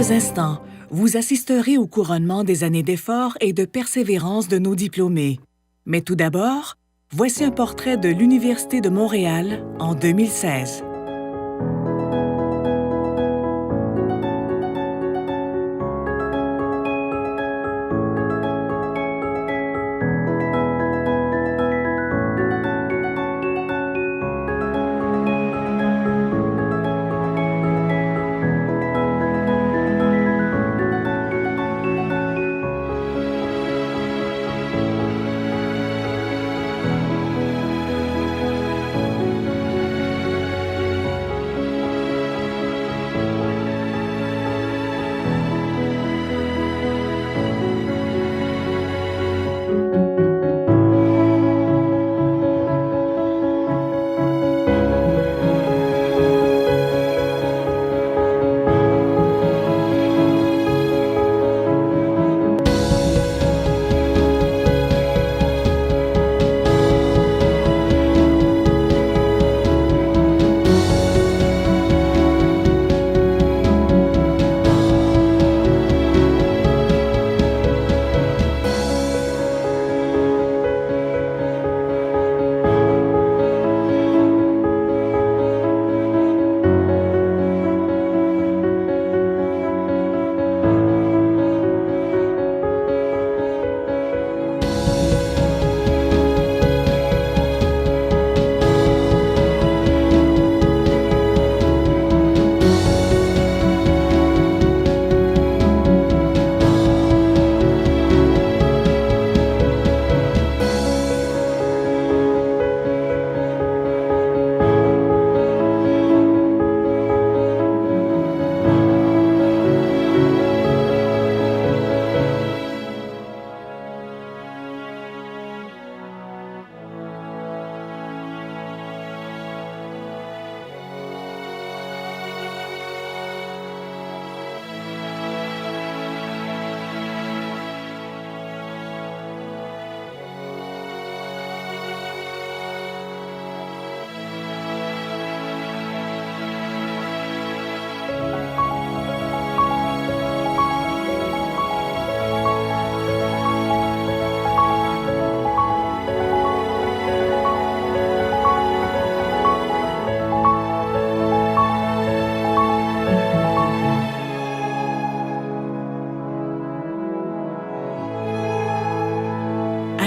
quelques instants, vous assisterez au couronnement des années d'efforts et de persévérance de nos diplômés. Mais tout d'abord, voici un portrait de l'Université de Montréal en 2016.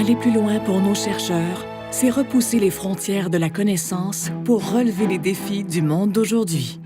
Aller plus loin pour nos chercheurs, c'est repousser les frontières de la connaissance pour relever les défis du monde d'aujourd'hui.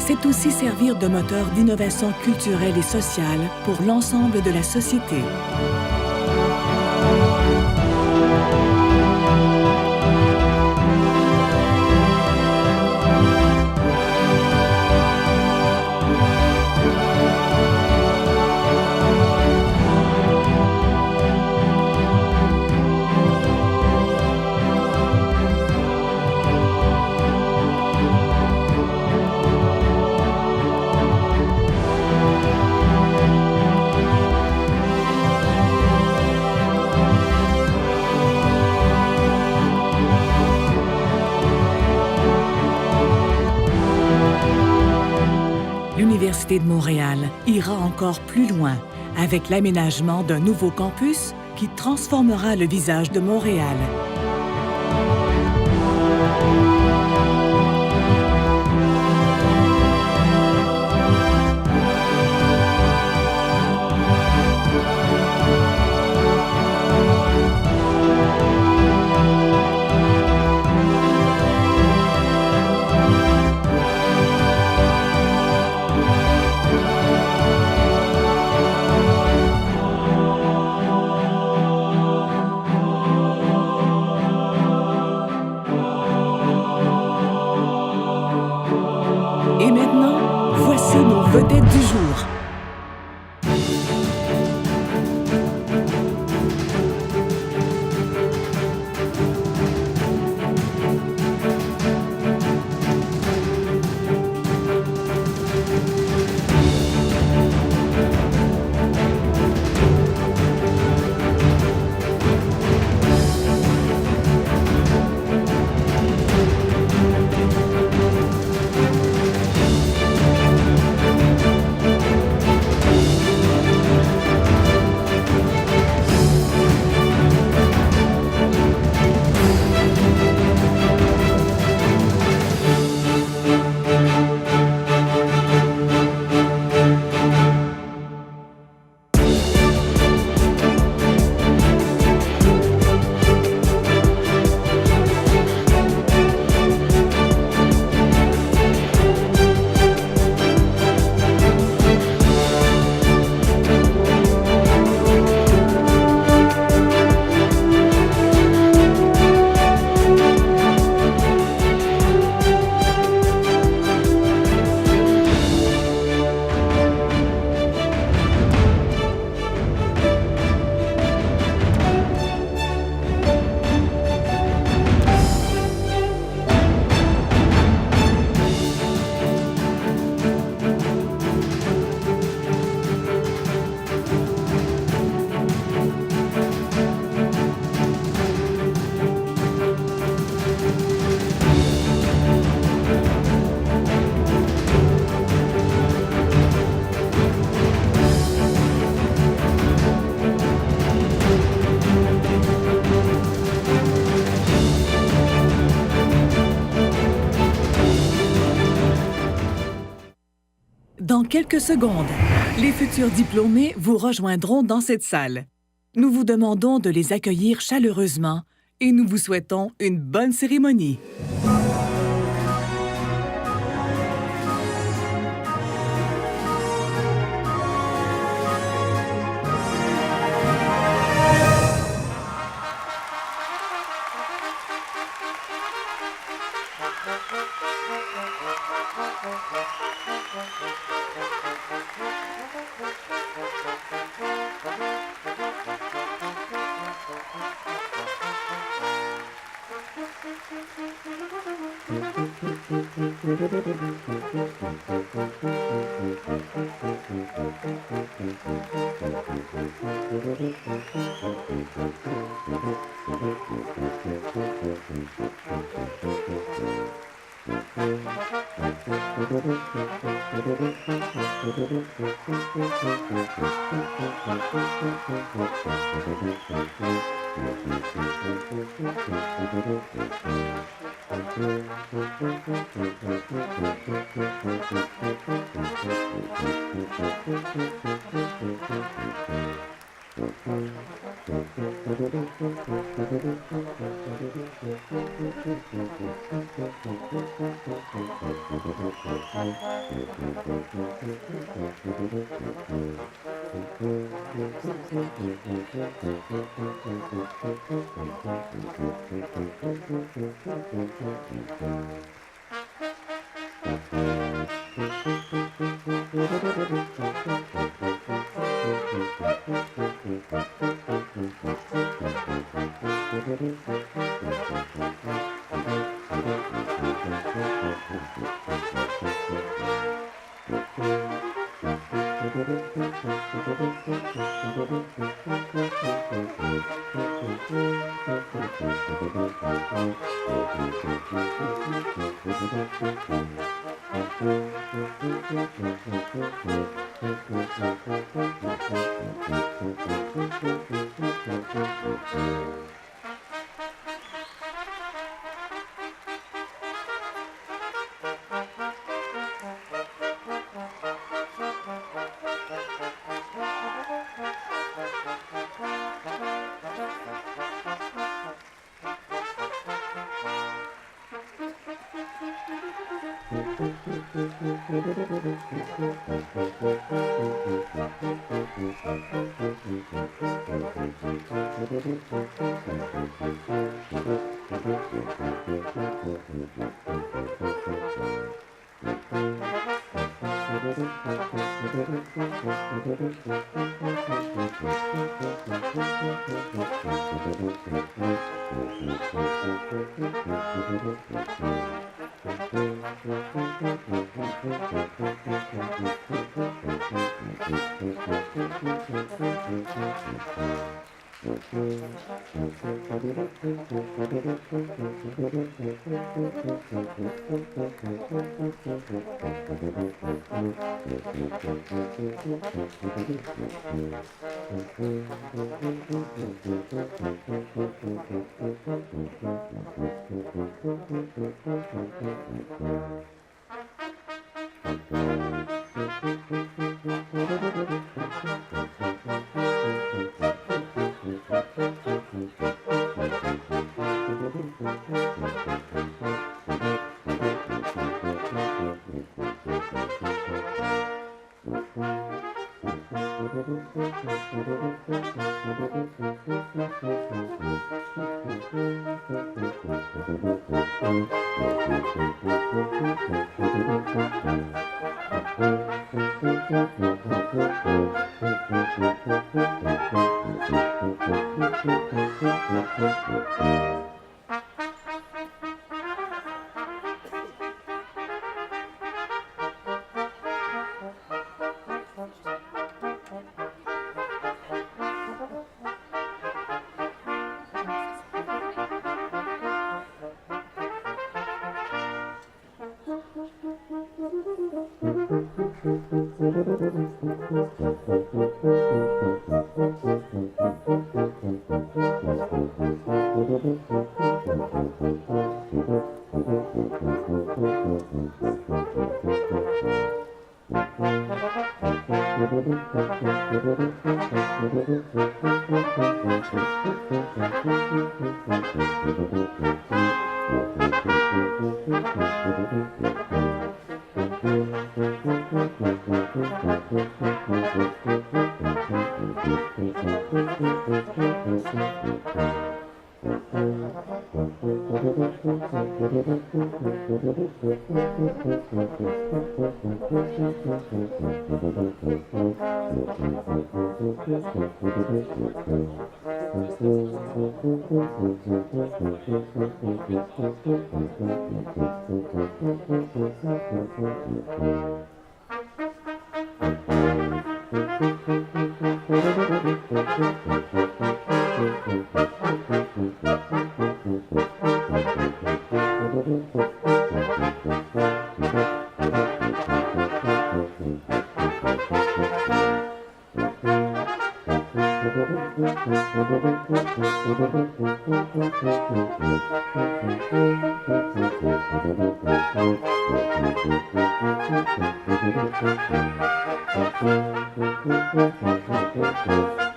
c'est aussi servir de moteur d'innovation culturelle et sociale pour l'ensemble de la société. L'Université de Montréal ira encore plus loin avec l'aménagement d'un nouveau campus qui transformera le visage de Montréal. Et maintenant, voici nos vedettes du jour. Dans quelques secondes, les futurs diplômés vous rejoindront dans cette salle. Nous vous demandons de les accueillir chaleureusement et nous vous souhaitons une bonne cérémonie.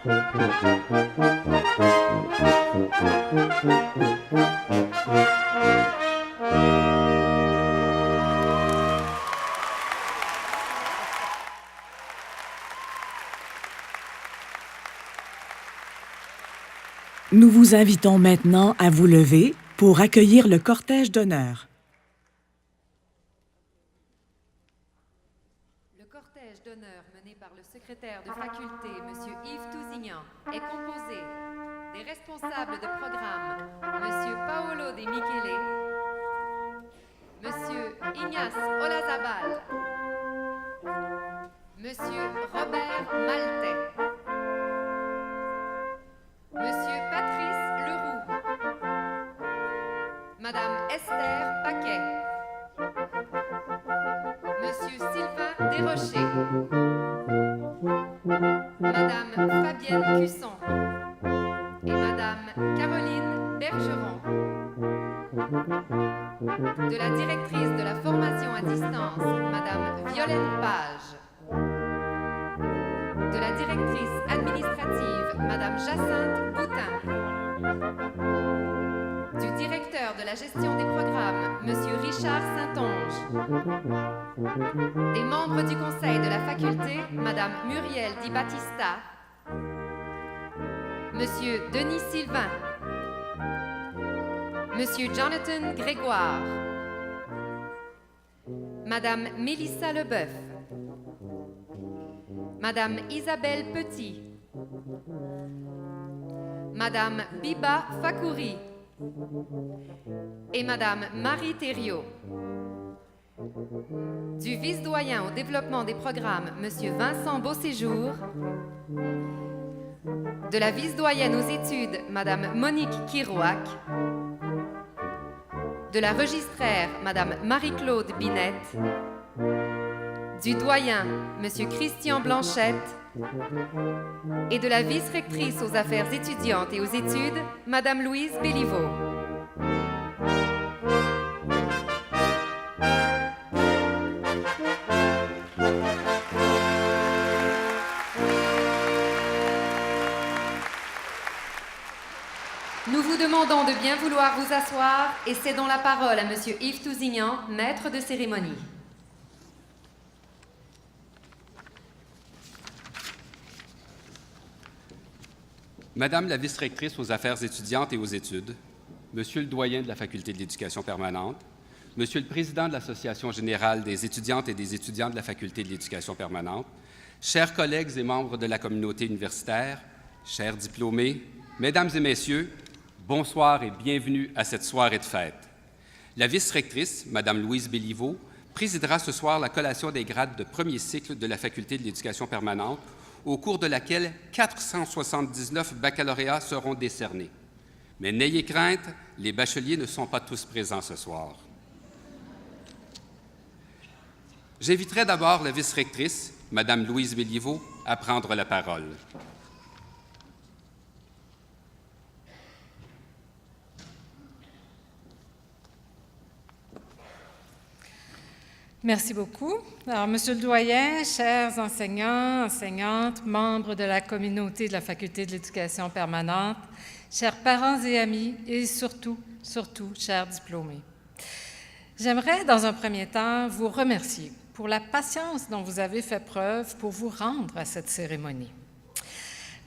Nous vous invitons maintenant à vous lever pour accueillir le cortège d'honneur. Le cortège d'honneur mené par le secrétaire de faculté, M. Yves Tousignan, est composé des responsables de programme, M. Paolo De Michele, M. Ignace Olazabal, M. Robert Maltais, Monsieur Patrice Leroux, Madame Esther Paquet, Monsieur Sylvain Desrochers, Madame Fabienne Cusson et Madame Caroline Bergeron. De la directrice de la formation à distance, Madame Violaine Page. De la directrice administrative, Madame Jacinthe Boutin. Du directeur de la gestion des programmes, Monsieur Richard Saintonge. Des membres du conseil de la faculté, Madame Muriel Di Battista. Monsieur Denis Sylvain. Monsieur Jonathan Grégoire. Madame Mélissa Leboeuf. Madame Isabelle Petit, Madame Biba Fakouri et Madame Marie Thériault. Du vice-doyen au développement des programmes, Monsieur Vincent Beauséjour. De la vice-doyenne aux études, Madame Monique Kirouac. De la registraire, Madame Marie-Claude Binette. Du doyen, Monsieur Christian Blanchette, et de la vice-rectrice aux affaires étudiantes et aux études, Madame Louise Béliveau. Nous vous demandons de bien vouloir vous asseoir et cédons la parole à Monsieur Yves Tousignan, maître de cérémonie. Madame la vice-rectrice aux affaires étudiantes et aux études, Monsieur le doyen de la Faculté de l'éducation permanente, Monsieur le président de l'Association générale des étudiantes et des étudiants de la Faculté de l'éducation permanente, chers collègues et membres de la communauté universitaire, chers diplômés, Mesdames et Messieurs, bonsoir et bienvenue à cette soirée de fête. La vice-rectrice, Madame Louise Béliveau, présidera ce soir la collation des grades de premier cycle de la Faculté de l'éducation permanente, au cours de laquelle 479 baccalauréats seront décernés. Mais n'ayez crainte, les bacheliers ne sont pas tous présents ce soir. J'inviterai d'abord la vice-rectrice, Madame Louise Béliveau, à prendre la parole. Merci beaucoup. Alors, Monsieur le doyen, chers enseignants, enseignantes, membres de la communauté de la Faculté de l'éducation permanente, chers parents et amis, et surtout, chers diplômés. J'aimerais, dans un premier temps, vous remercier pour la patience dont vous avez fait preuve pour vous rendre à cette cérémonie.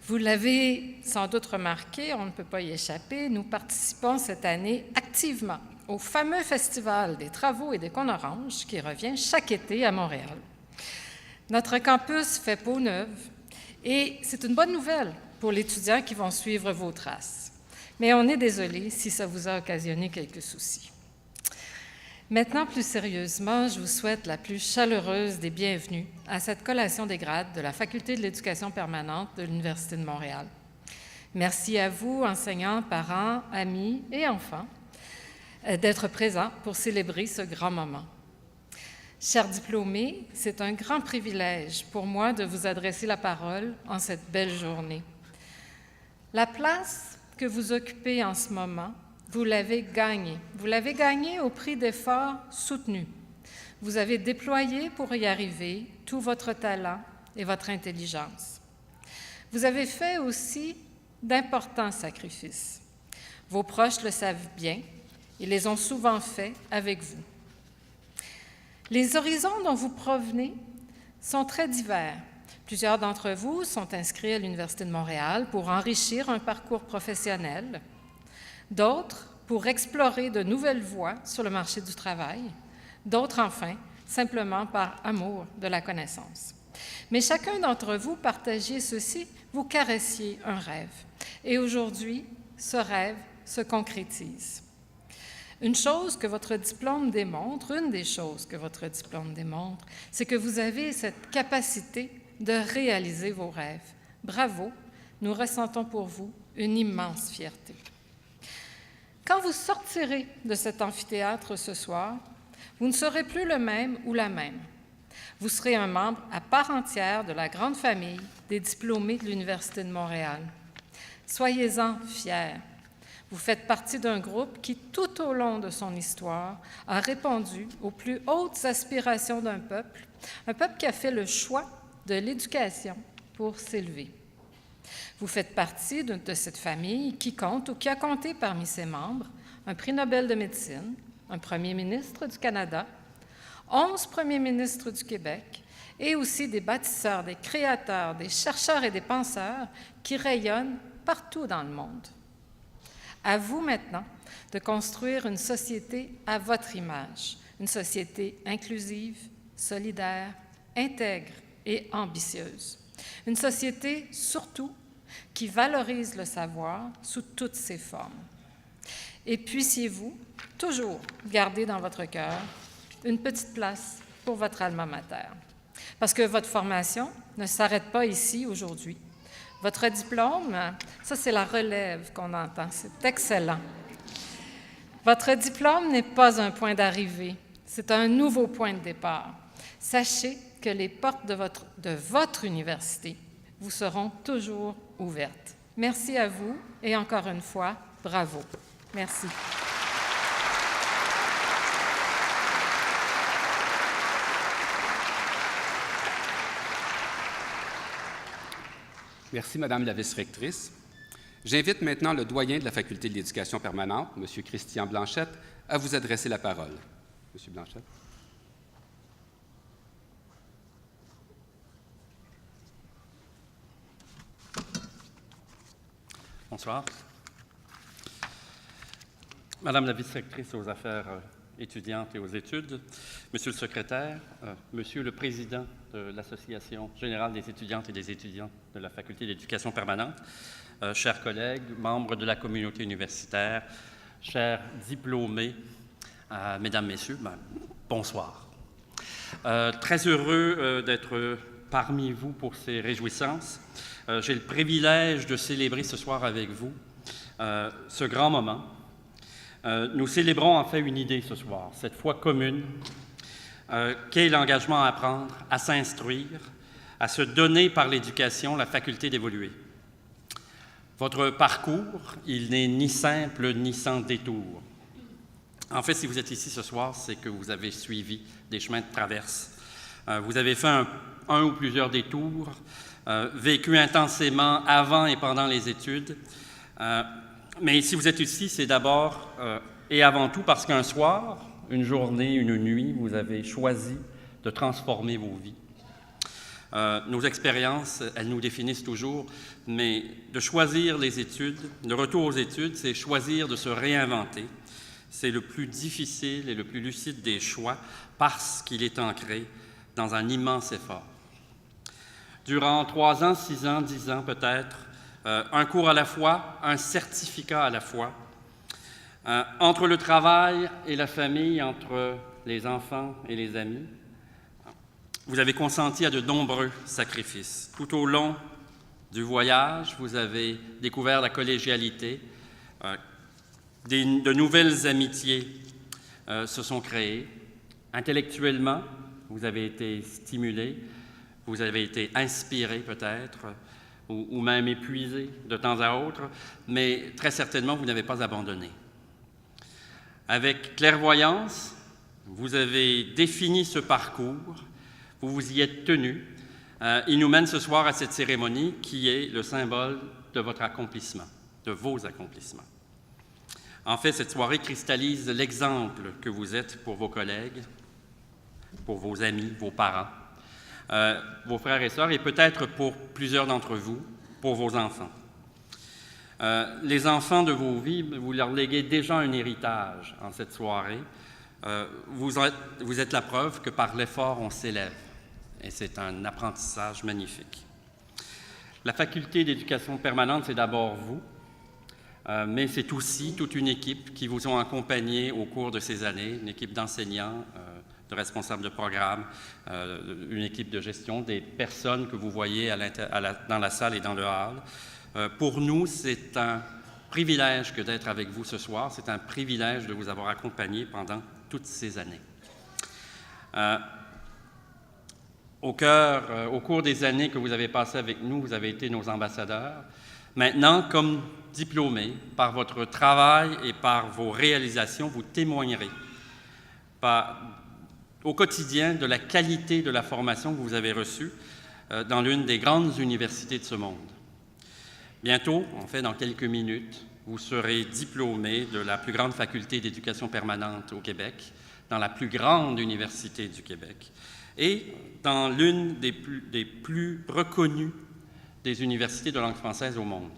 Vous l'avez sans doute remarqué, on ne peut pas y échapper, nous participons cette année activement au fameux Festival des travaux et des cônes oranges qui revient chaque été à Montréal. Notre campus fait peau neuve et c'est une bonne nouvelle pour les étudiants qui vont suivre vos traces. Mais on est désolé si ça vous a occasionné quelques soucis. Maintenant, plus sérieusement, je vous souhaite la plus chaleureuse des bienvenues à cette collation des grades de la Faculté de l'éducation permanente de l'Université de Montréal. Merci à vous, enseignants, parents, amis et enfants, d'être présents pour célébrer ce grand moment. Chers diplômés, c'est un grand privilège pour moi de vous adresser la parole en cette belle journée. La place que vous occupez en ce moment, vous l'avez gagnée. Vous l'avez gagnée au prix d'efforts soutenus. Vous avez déployé pour y arriver tout votre talent et votre intelligence. Vous avez fait aussi d'importants sacrifices. Vos proches le savent bien, ils les ont souvent faits avec vous. Les horizons dont vous provenez sont très divers. Plusieurs d'entre vous sont inscrits à l'Université de Montréal pour enrichir un parcours professionnel, d'autres pour explorer de nouvelles voies sur le marché du travail, d'autres enfin simplement par amour de la connaissance. Mais chacun d'entre vous partagiez ceci, vous caressiez un rêve. Et aujourd'hui, ce rêve se concrétise. Une chose que votre diplôme démontre, une des choses que votre diplôme démontre, c'est que vous avez cette capacité de réaliser vos rêves. Bravo, nous ressentons pour vous une immense fierté. Quand vous sortirez de cet amphithéâtre ce soir, vous ne serez plus le même ou la même. Vous serez un membre à part entière de la grande famille des diplômés de l'Université de Montréal. Soyez-en fiers. Vous faites partie d'un groupe qui, tout au long de son histoire, a répondu aux plus hautes aspirations d'un peuple qui a fait le choix de l'éducation pour s'élever. Vous faites partie de cette famille qui compte ou qui a compté parmi ses membres un prix Nobel de médecine, un premier ministre du Canada, 11 premiers ministres du Québec et aussi des bâtisseurs, des créateurs, des chercheurs et des penseurs qui rayonnent partout dans le monde. À vous maintenant de construire une société à votre image, une société inclusive, solidaire, intègre et ambitieuse. Une société surtout qui valorise le savoir sous toutes ses formes. Et puissiez-vous toujours garder dans votre cœur une petite place pour votre alma mater. Parce que votre formation ne s'arrête pas ici aujourd'hui. Votre diplôme, ça c'est la relève qu'on entend, c'est excellent. Votre diplôme n'est pas un point d'arrivée, c'est un nouveau point de départ. Sachez que les portes de votre université vous seront toujours ouvertes. Merci à vous et encore une fois, bravo. Merci. Merci, Madame la vice-rectrice. J'invite maintenant le doyen de la Faculté de l'Éducation permanente, M. Christian Blanchette, à vous adresser la parole. M. Blanchette. Bonsoir. Madame la vice-rectrice aux affaires étudiantes et aux études, Monsieur le secrétaire, Monsieur le président de l'Association générale des étudiantes et des étudiants de la Faculté d'éducation permanente, chers collègues, membres de la communauté universitaire, chers diplômés, Mesdames, Messieurs, bonsoir. Très heureux d'être parmi vous pour ces réjouissances. J'ai le privilège de célébrer ce soir avec vous ce grand moment. Nous célébrons en fait une idée ce soir, cette foi commune, qu'est l'engagement à apprendre, à s'instruire, à se donner par l'éducation la faculté d'évoluer. Votre parcours, il n'est ni simple ni sans détour. En fait, si vous êtes ici ce soir, c'est que vous avez suivi des chemins de traverse. Vous avez fait un ou plusieurs détours, vécu intensément avant et pendant les études. Mais si vous êtes ici, c'est d'abord et avant tout parce qu'un soir, une journée, une nuit, vous avez choisi de transformer vos vies. Nos expériences, elles nous définissent toujours, mais de choisir les études, le retour aux études, c'est choisir de se réinventer. C'est le plus difficile et le plus lucide des choix parce qu'il est ancré dans un immense effort. Durant 3 ans, 6 ans, 10 ans peut-être, un cours à la fois, un certificat à la fois, entre le travail et la famille, entre les enfants et les amis, vous avez consenti à de nombreux sacrifices. Tout au long du voyage, vous avez découvert la collégialité, de nouvelles amitiés se sont créées. Intellectuellement, vous avez été stimulé, vous avez été inspiré peut-être, ou même épuisé de temps à autre, mais très certainement, vous n'avez pas abandonné. Avec clairvoyance, vous avez défini ce parcours, vous vous y êtes tenu, Il nous mène ce soir à cette cérémonie qui est le symbole de votre accomplissement, de vos accomplissements. En fait, cette soirée cristallise l'exemple que vous êtes pour vos collègues, pour vos amis, vos parents, vos frères et sœurs, et peut-être pour plusieurs d'entre vous, pour vos enfants. Les enfants de vos vies, vous leur léguez déjà un héritage en cette soirée. Vous êtes la preuve que par l'effort, on s'élève. Et c'est un apprentissage magnifique. La faculté d'éducation permanente, c'est d'abord vous, mais c'est aussi toute une équipe qui vous ont accompagné au cours de ces années, une équipe d'enseignants, de responsables de programme, une équipe de gestion, des personnes que vous voyez dans la salle et dans le hall. Pour nous, c'est un privilège que d'être avec vous ce soir. C'est un privilège de vous avoir accompagné pendant toutes ces années. Au cours des années que vous avez passées avec nous, vous avez été nos ambassadeurs. Maintenant, comme diplômés, par votre travail et par vos réalisations, vous témoignerez au quotidien de la qualité de la formation que vous avez reçue dans l'une des grandes universités de ce monde. Bientôt, en fait, dans quelques minutes, vous serez diplômés de la plus grande faculté d'éducation permanente au Québec, dans la plus grande université du Québec, et dans l'une des plus reconnues des universités de langue française au monde.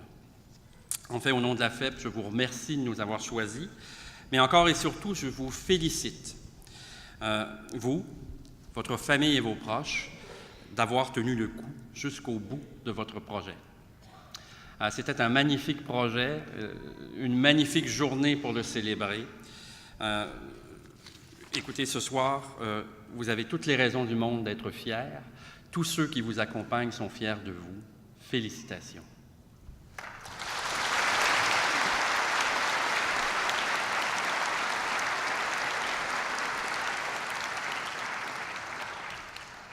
En fait, au nom de la FEP, je vous remercie de nous avoir choisis, mais encore et surtout, je vous félicite, vous, votre famille et vos proches, d'avoir tenu le coup jusqu'au bout de votre projet. C'était un magnifique projet, une magnifique journée pour le célébrer. Écoutez, ce soir, vous avez toutes les raisons du monde d'être fiers. Tous ceux qui vous accompagnent sont fiers de vous. Félicitations.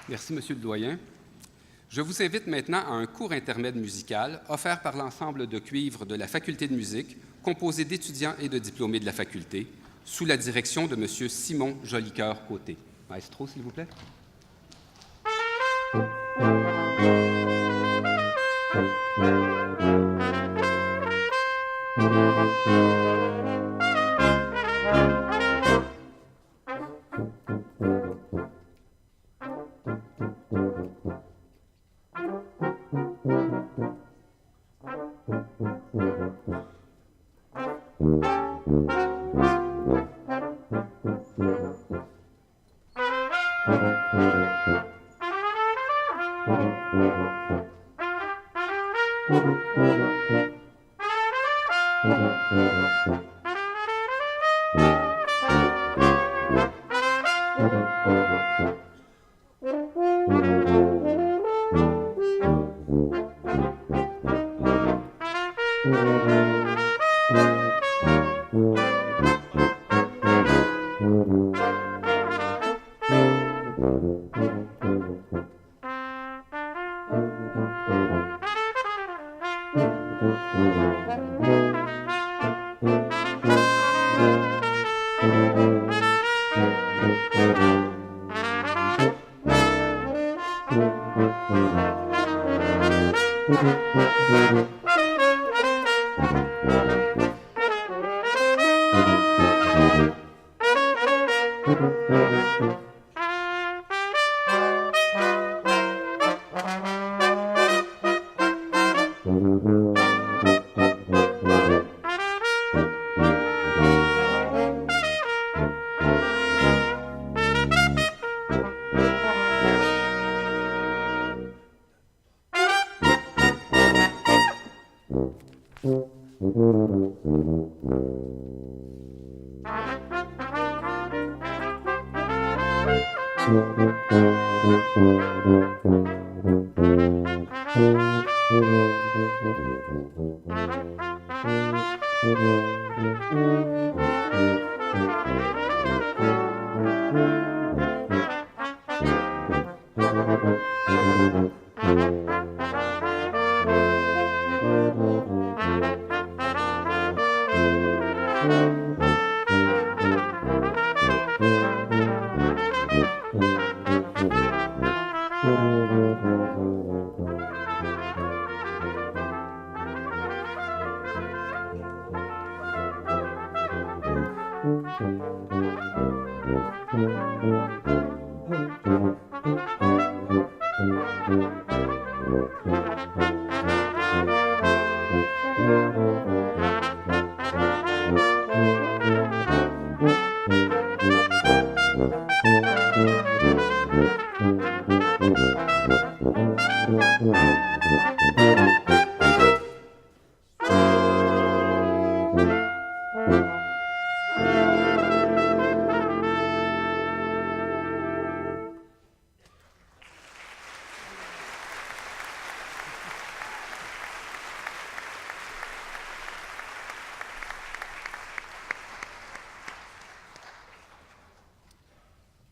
Merci, Monsieur le doyen. Je vous invite maintenant à un court intermède musical offert par l'ensemble de cuivre de la Faculté de musique, composé d'étudiants et de diplômés de la faculté, sous la direction de M. Simon Jolicoeur-Côté. Maestro, s'il vous plaît.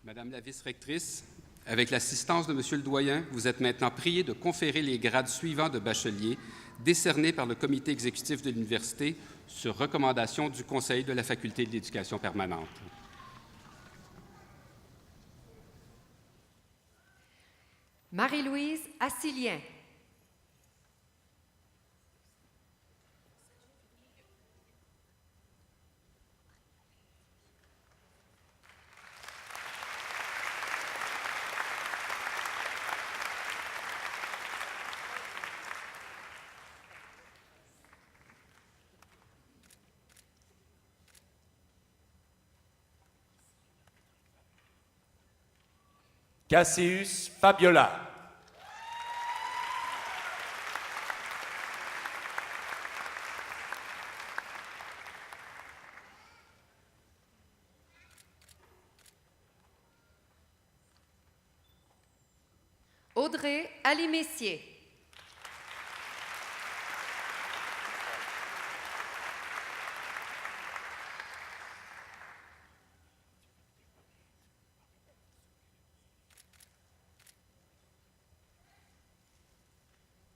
Madame la vice-rectrice, avec l'assistance de Monsieur le doyen, vous êtes maintenant priée de conférer les grades suivants de bachelier décernés par le comité exécutif de l'Université sur recommandation du Conseil de la Faculté de l'Éducation permanente. Marie-Louise Assilien. Cassius Fabiola. Audrey Ali-Messier.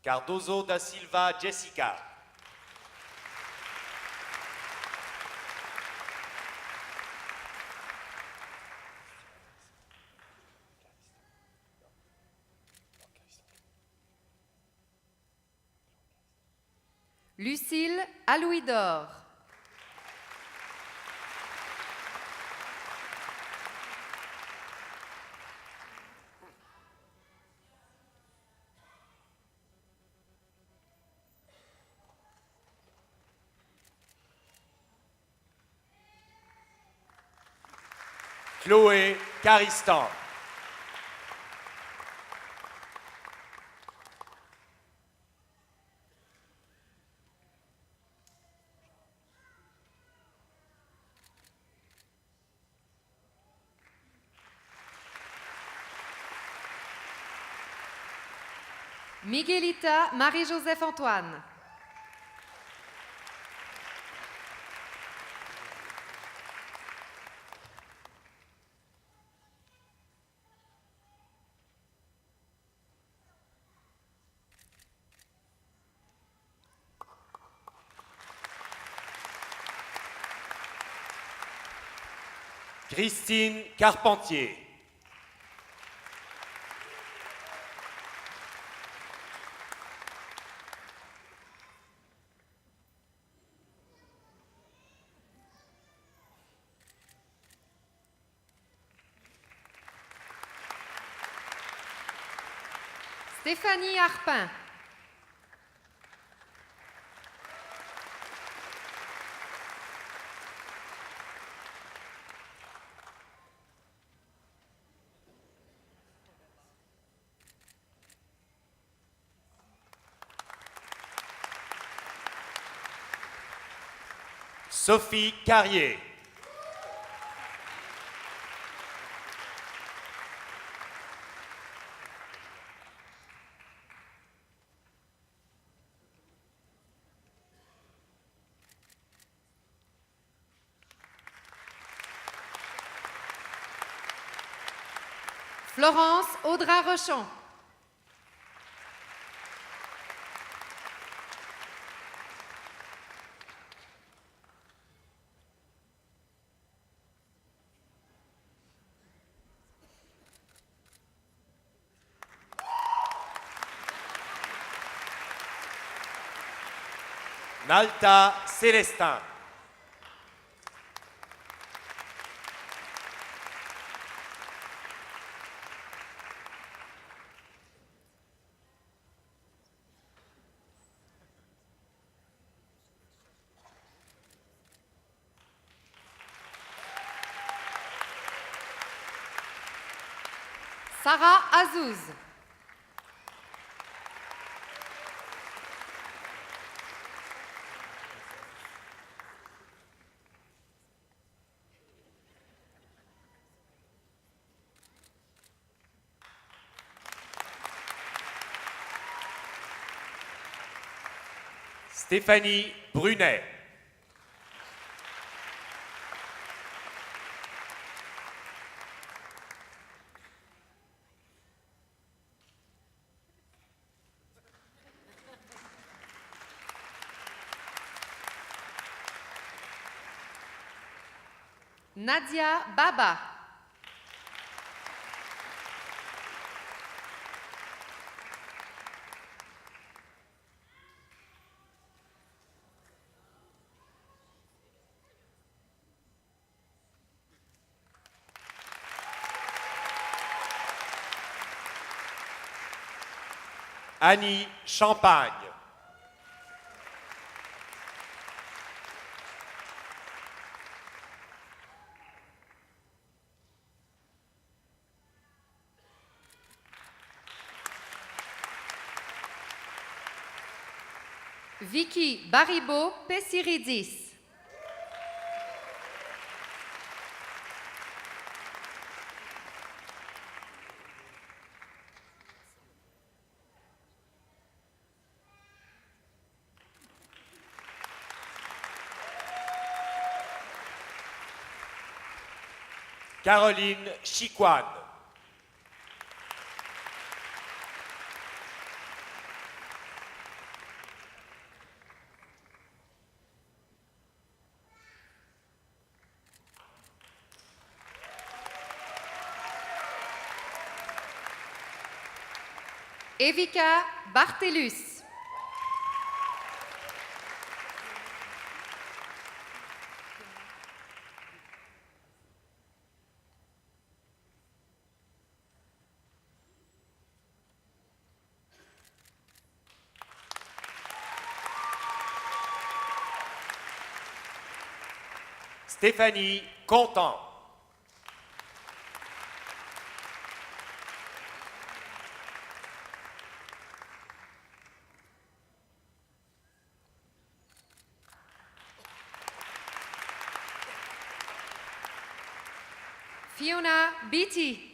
Cardozo da Silva Jessica. Lucille Alouidor. Chloé Caristan. Miguelita Marie-Joseph Antoine. Christine Carpentier. Stéphanie Harpin. Sophie Carrier. Florence Audra-Rochon. Nalta Célestin. Sarah Azouz. Stéphanie Brunet. Nadia Baba. Annie Champagne. Vicky Baribo Pessiridis. Caroline Chiquan. Evika Barthelus. Stéphanie Contant. Fiona Beatty.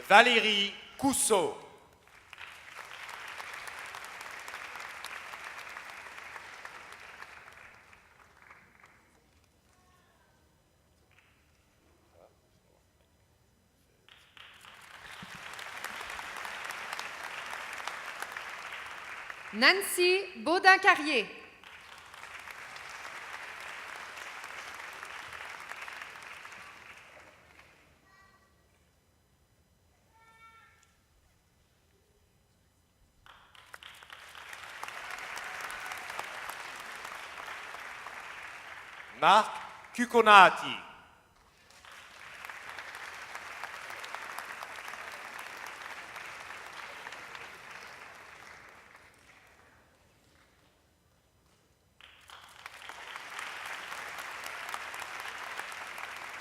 Valérie Cousseau. Nancy Baudin-Carrier. Marc Cuconati.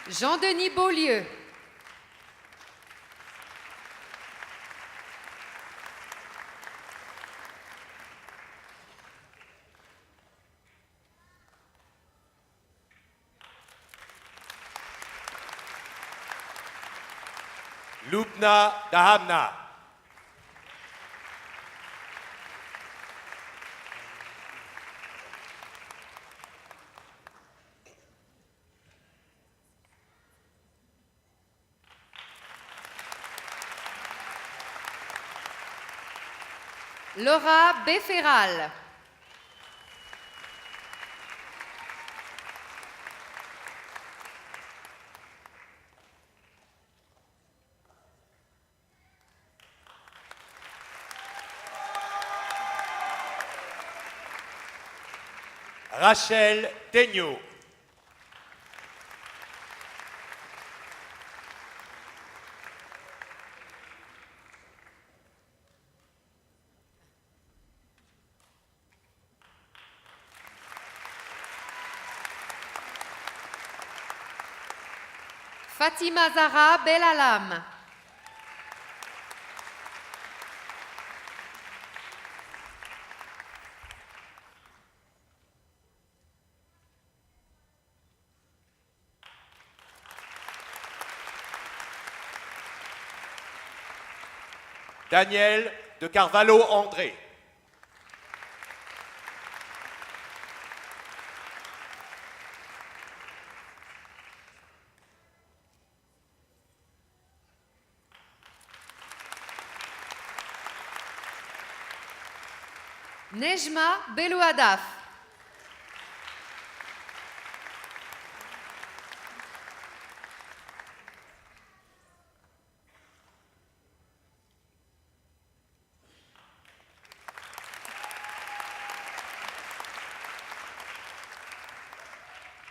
Jean-Denis Beaulieu. Lubna Dahamna. Laura Befferal. Rachel Tegnaud. Fatima Zahra Belalam. Daniel de Carvalho André. Nejma Belouadaf.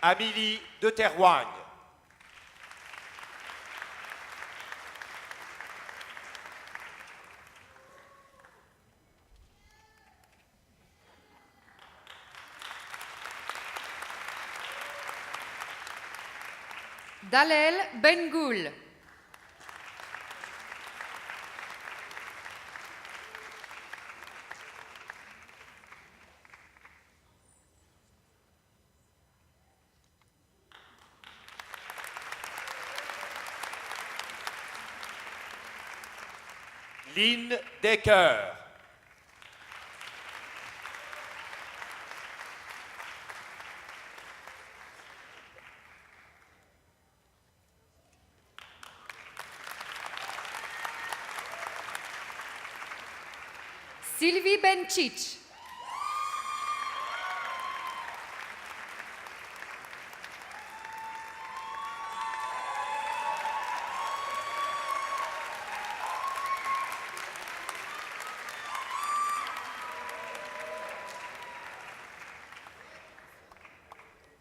Amélie de Terroigne. Dalel Bengoul. Lynn Decker. Sylvie Bencic.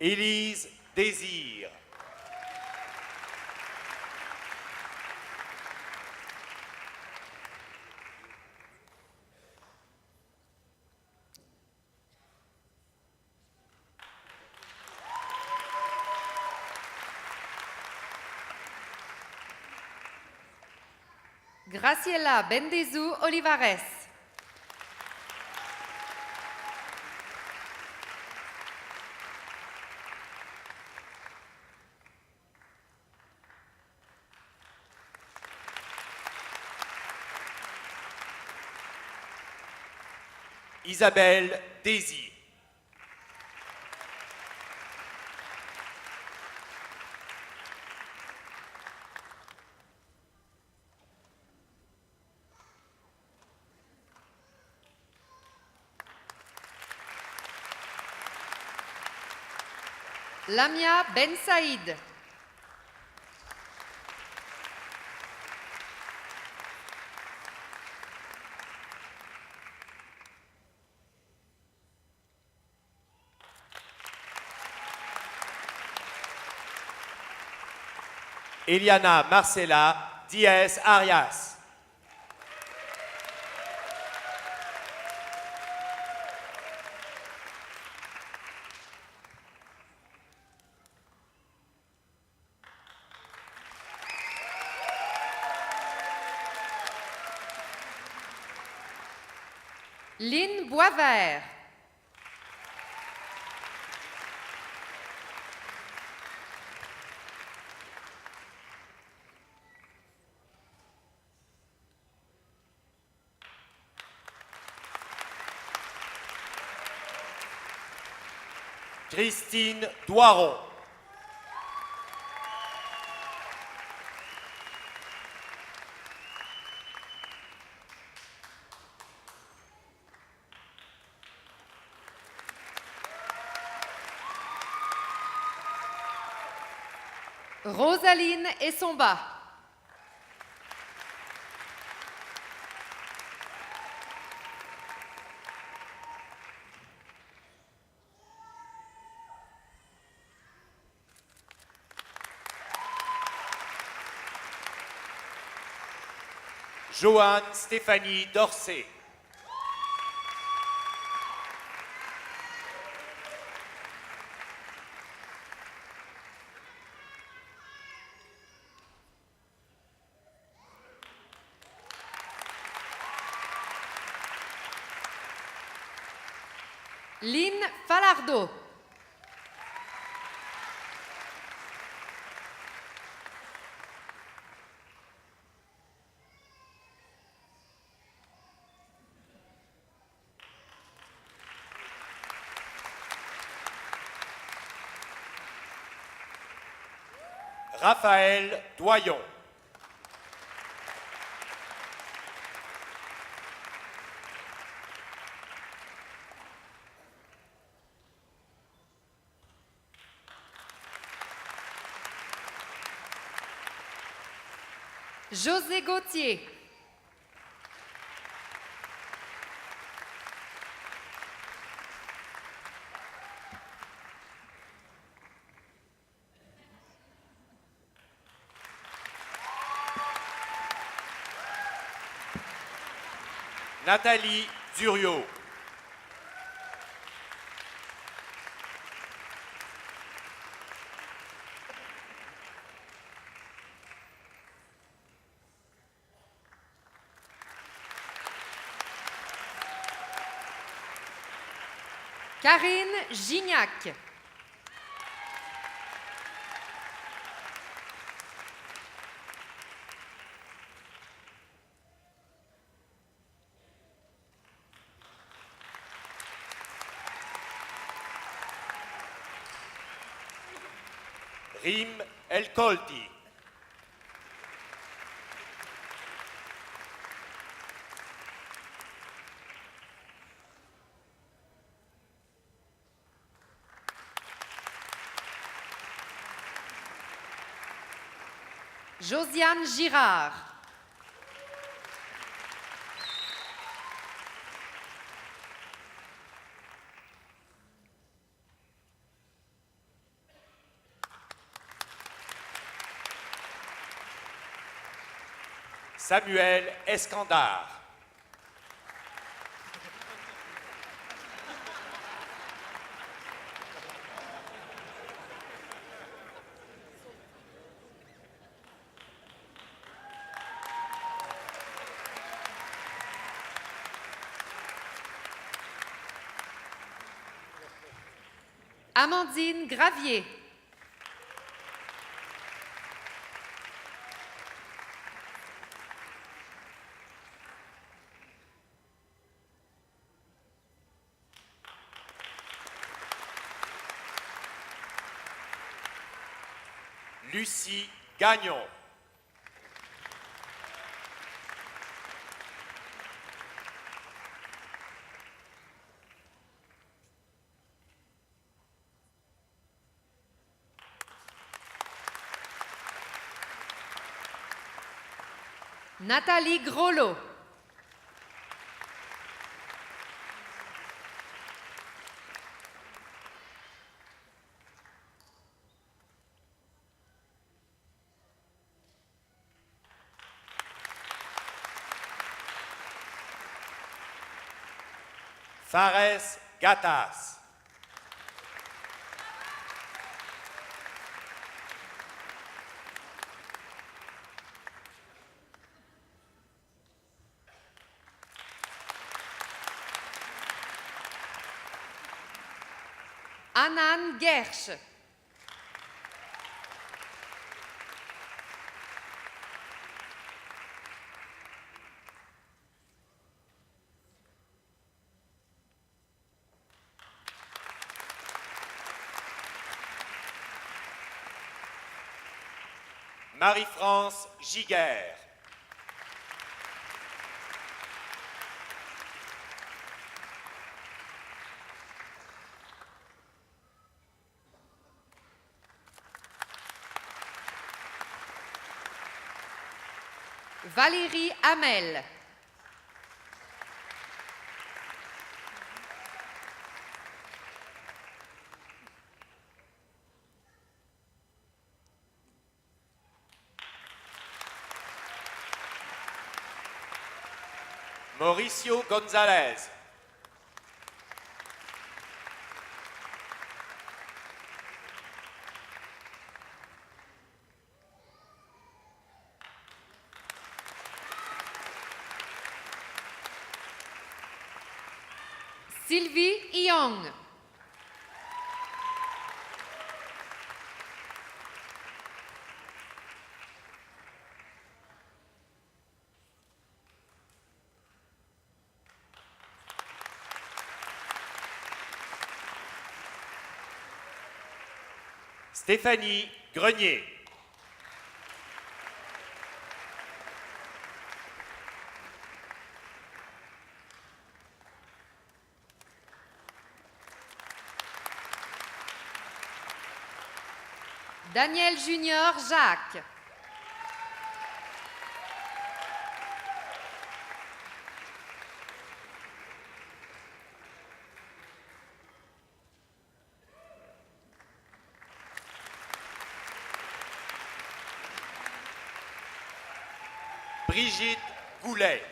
Élise Désir. Graciela Bendezou Olivares. Isabelle Désir. Lamia Ben Saïd. Eliana Marcela Diaz Arias. Lynn Boisvert. Christine Doiron. Rosaline Essomba. Joanne Stéphanie Dorsey. Lynn Falardeau. Raphaël Doyon. José Gauthier. Nathalie Duriot. Karine Gignac. Rim El Kolti. Josiane Girard. Samuel Escandard. Amandine Gravier. Lucie Gagnon. Nathalie Groslo. Fares Gattas. Anan Gersh. Marie-France Giguère. Valérie Hamel. Mauricio González. Sylvie Young. Stéphanie Grenier. Daniel Junior Jacques. Brigitte Goulet.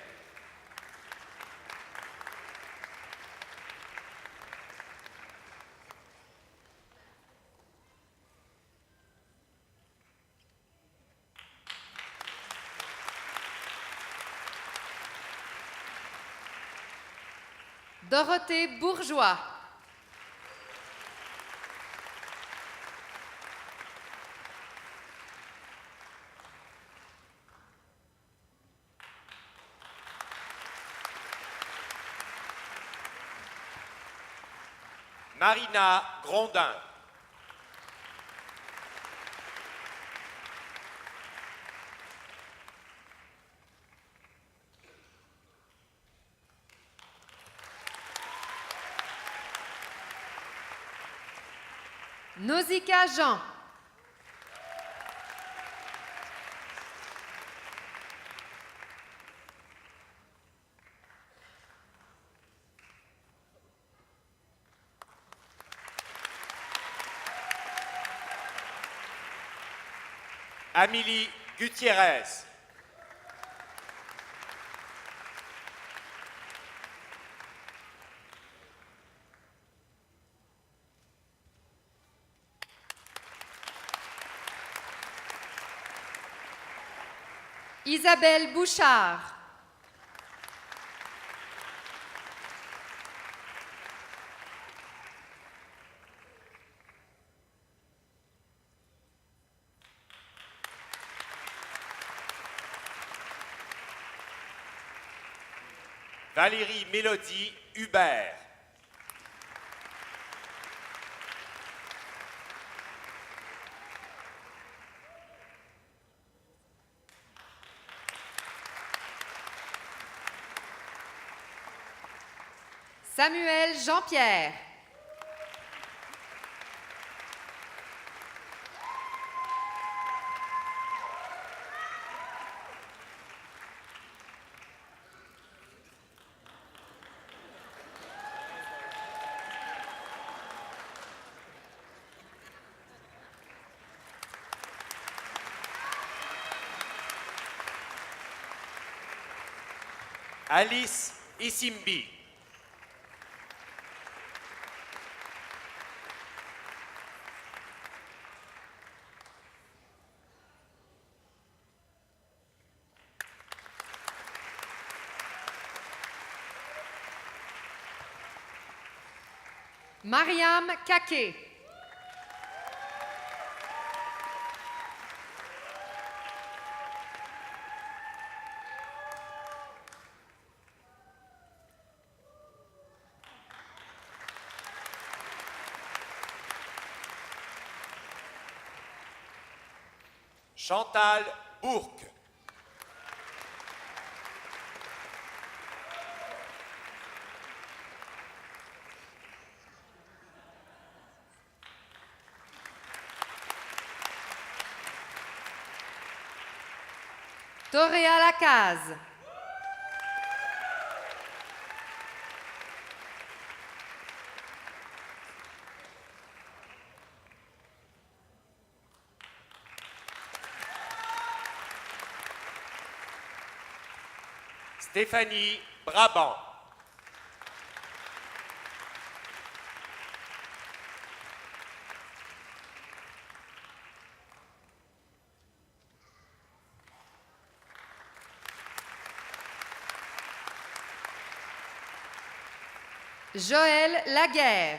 Dorothée Bourgeois. Marina Grondin. Nausicaa Jean. Amélie Gutiérrez. Isabelle Bouchard. Valérie Mélodie Hubert. Samuel Jean-Pierre. Alice Issimbi. Mariam Kaké. Chantal Bourque. Toréa Lacaze. Stéphanie Brabant. Joël Laguerre.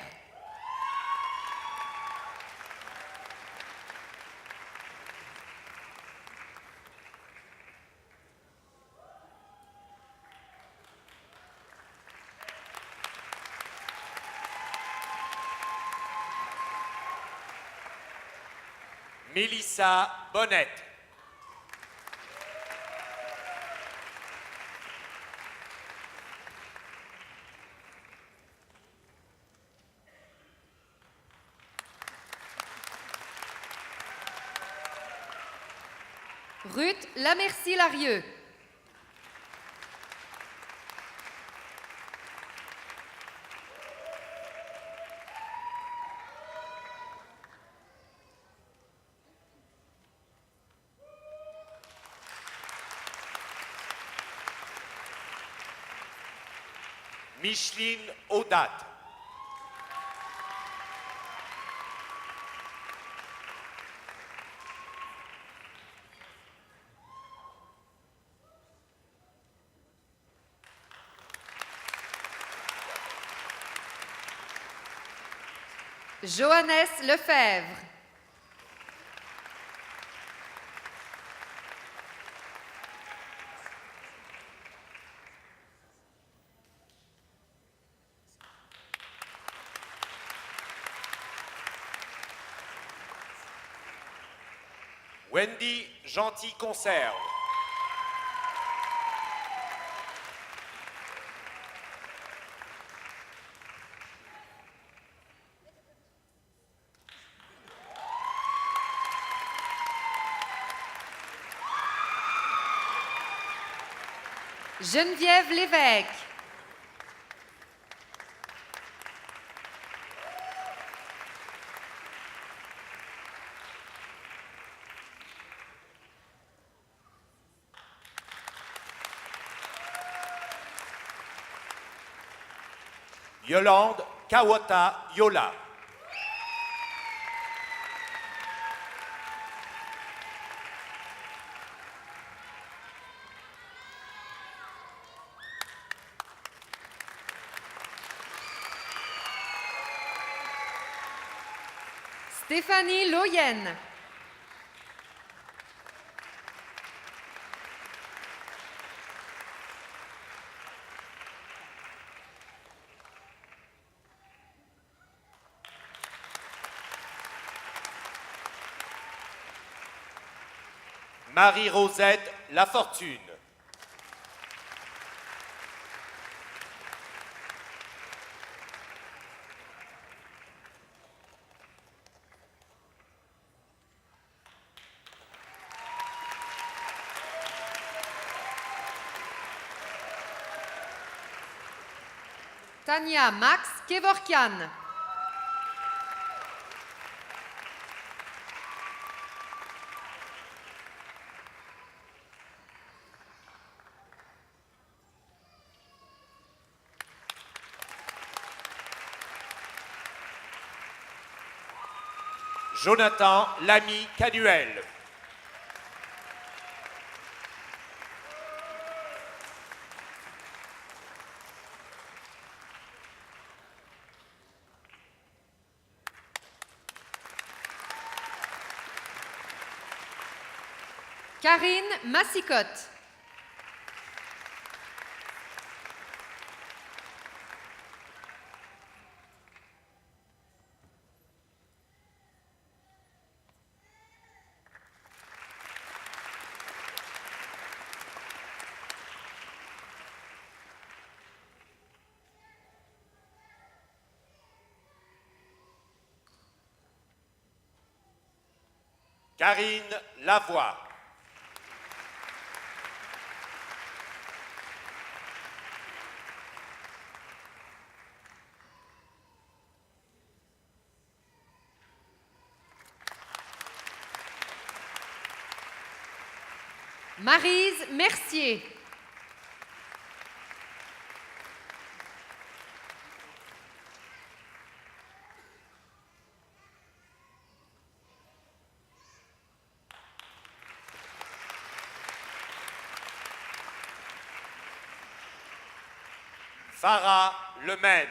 Mélissa Bonnet. Ruth Lamercie-Larieux. Micheline Audat. Johannes Lefebvre. Wendy Gentil-Conserve. Geneviève Lévesque. Yolande Kawata Yola. Stéphanie Loyenne. Marie-Rosette Lafortune. Tania Max Kevorkian. Jonathan Lamy Canuel. Karine Massicotte. Karine Lavoie. Maryse Mercier. Farah Lemaine.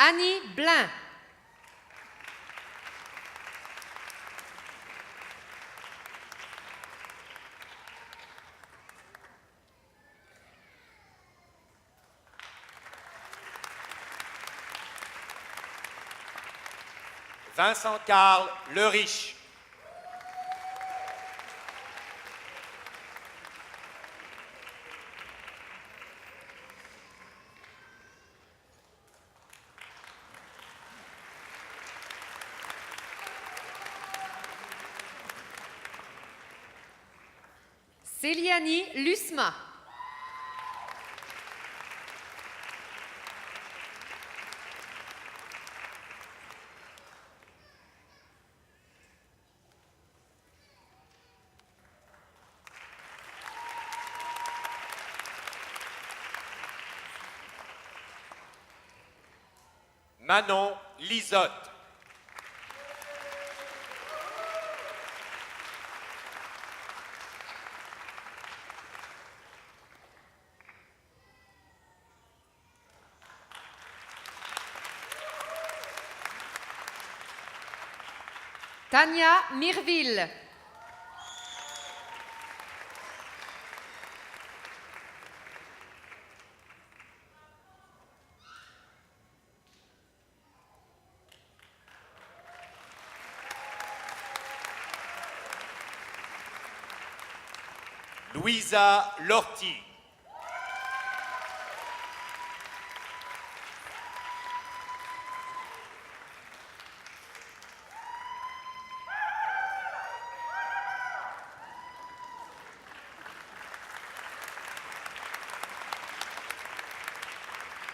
Annie Blin. Vincent Carl Le Riche. Céliani Lusma. Manon Lisotte. Tania Mirville. Louisa Lorty.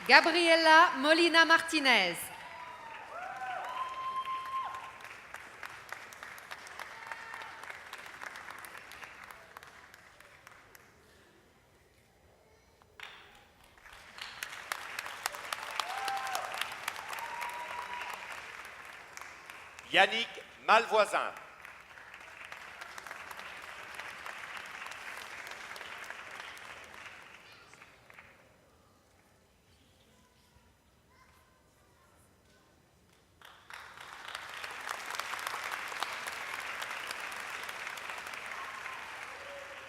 Gabriela Molina Martinez. Yannick Malvoisin.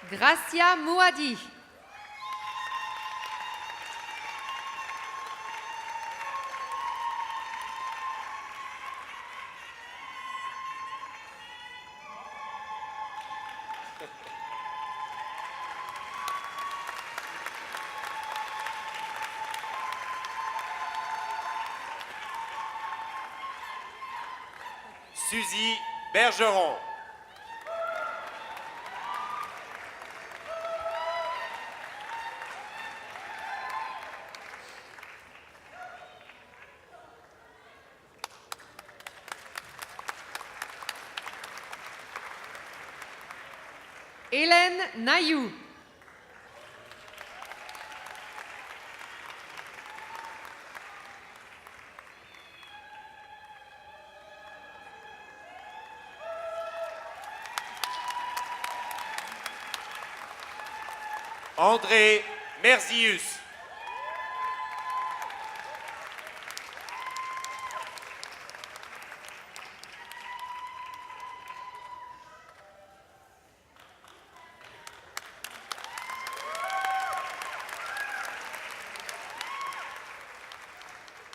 Gracia Mouadi. Suzy Bergeron. Hélène Nailloux. André Merzius.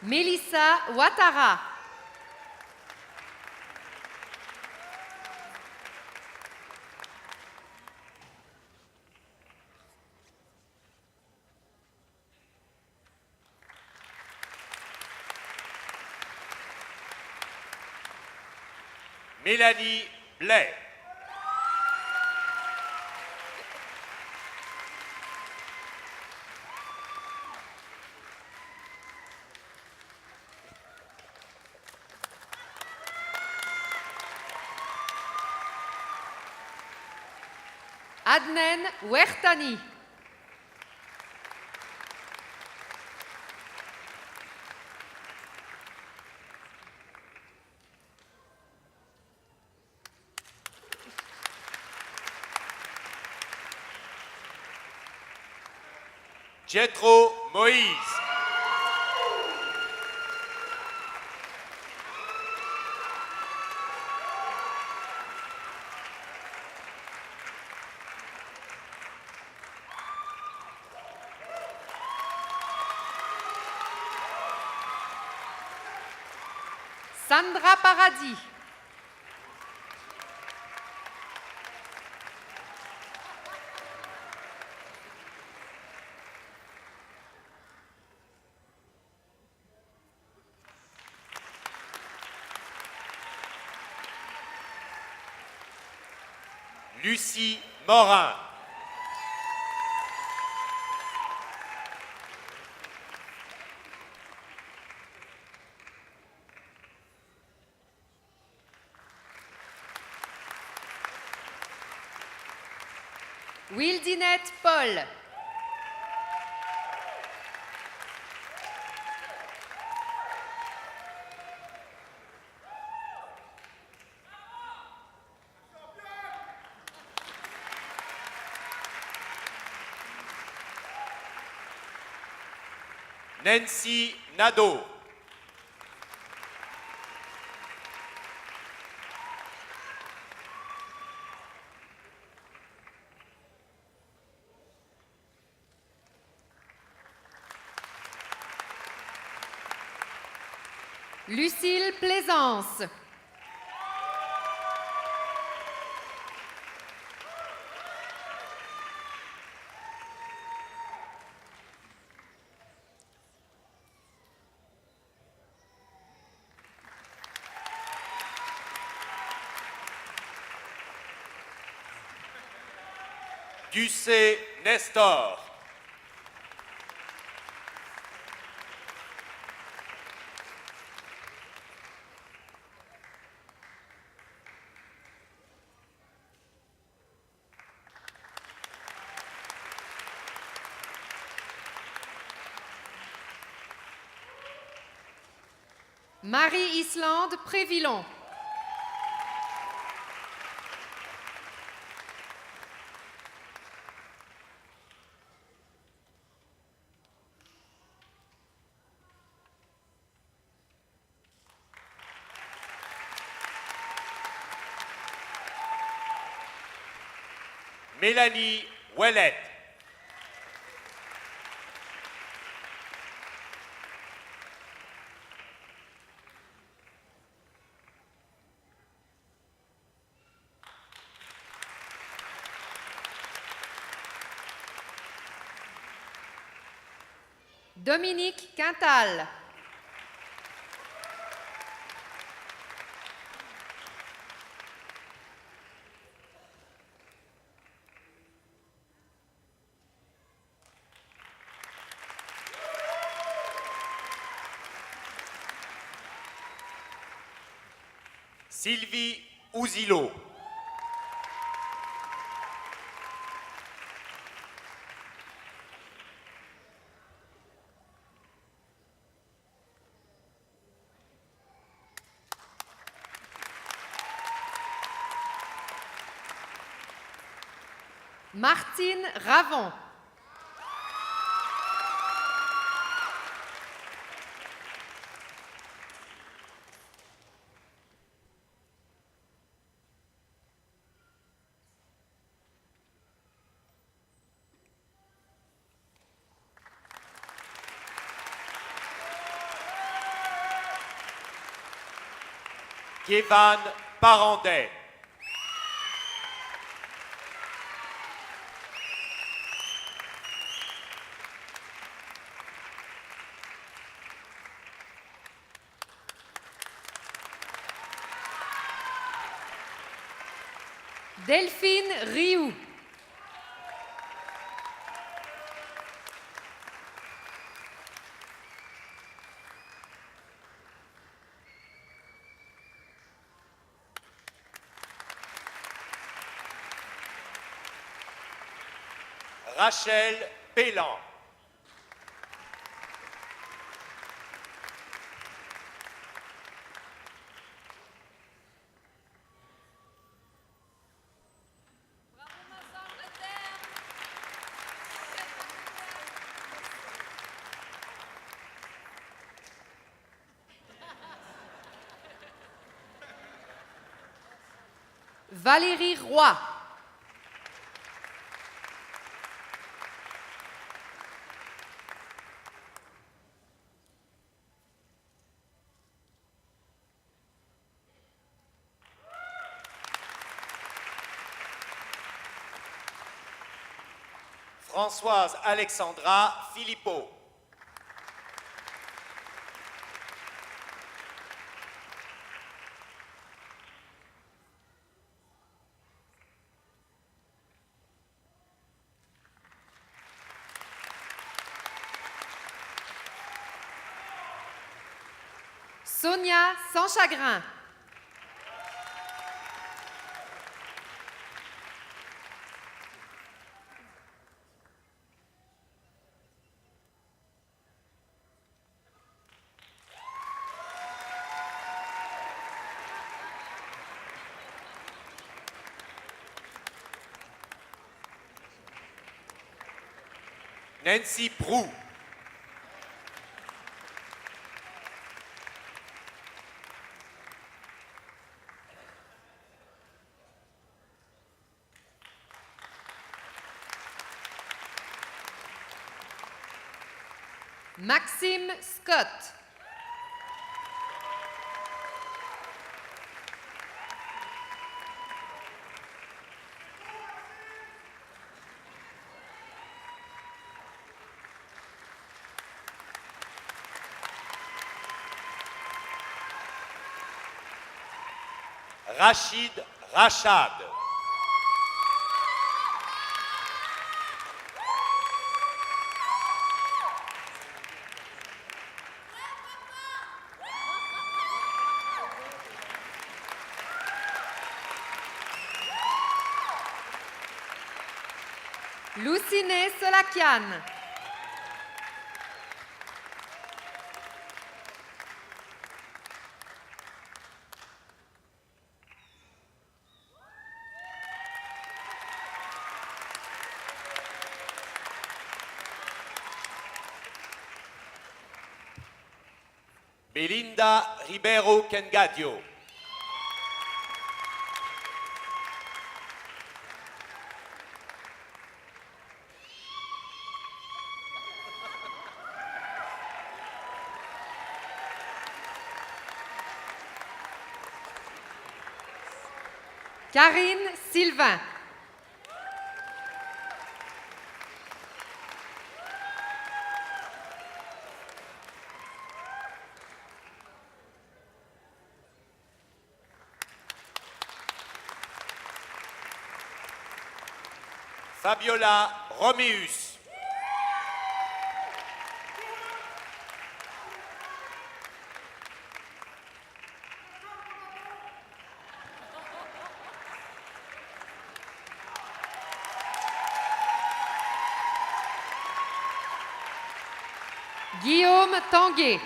Mélissa Ouattara. Mélanie Blais. Adnen Ouertani. Jethro Moïse. Sandra Paradis. Lucie Morin. Wildinette Paul. Nancy Nadeau. Lucille Plaisance. Ducé Nestor. Marie-Islande Prévillon. Mélanie Ouellette. Dominique Quintal. Sylvie Ouzilo. Martine Ravon. Kévan Parandet. Delphine Rioux. Rachel Pélan. Valérie Roy. Françoise Alexandra Philippot. Sonia Sans Chagrin. Nancy Prou. Maxime Scott. Rachid Rachad. Louciné Solakian. Belinda Ribeiro Kengadio. Karine Sylvain. Fabiola Roméus. Guillaume Tanguay.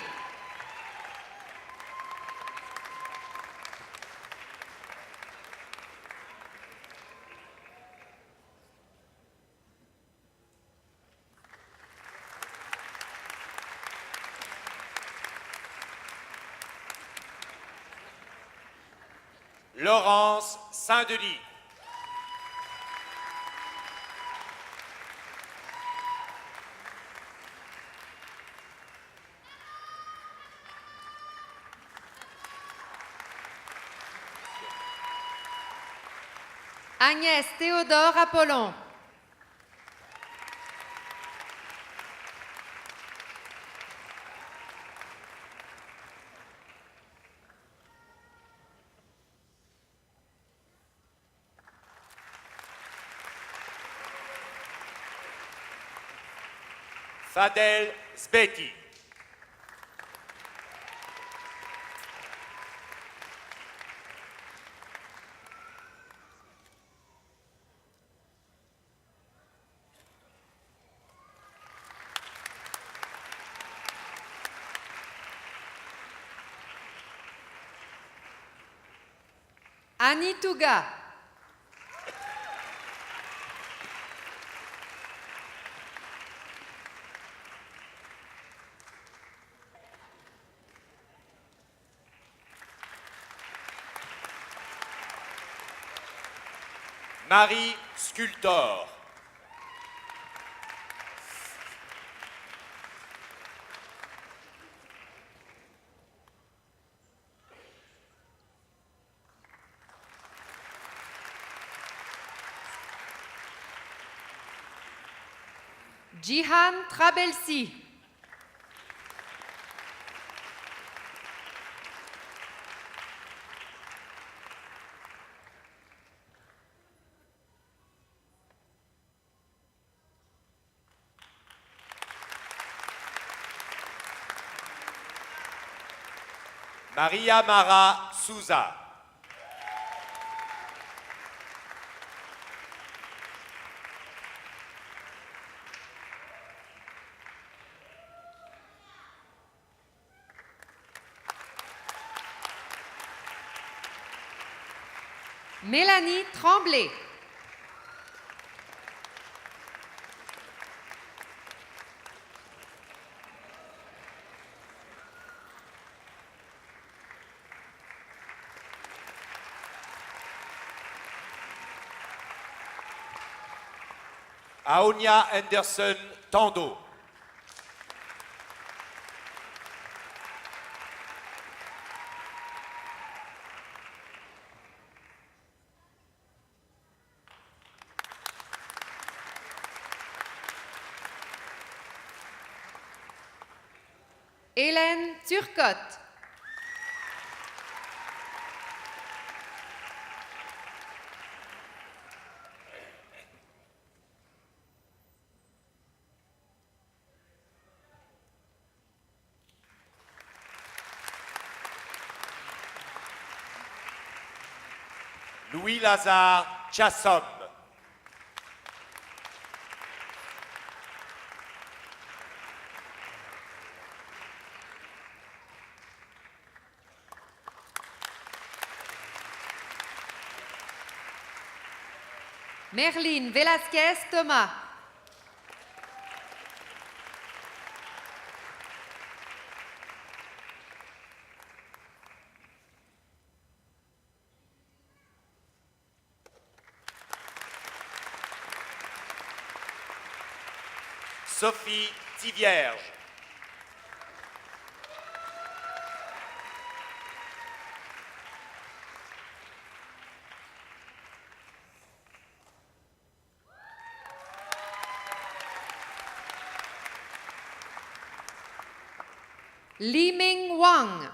Laurence Saint-Denis. Agnès Théodore Apollon. Fadel Sbeti. Annie Touga. Marie Scultor. Jihan Trabelsi. Maria Mara Souza. Mélanie Tremblay. Aonia Anderson Tando. Hélène Turcotte. Louis-Lazare Chassom. Merline Velasquez Thomas. Sophie Tivierge. Li-Ming Wang.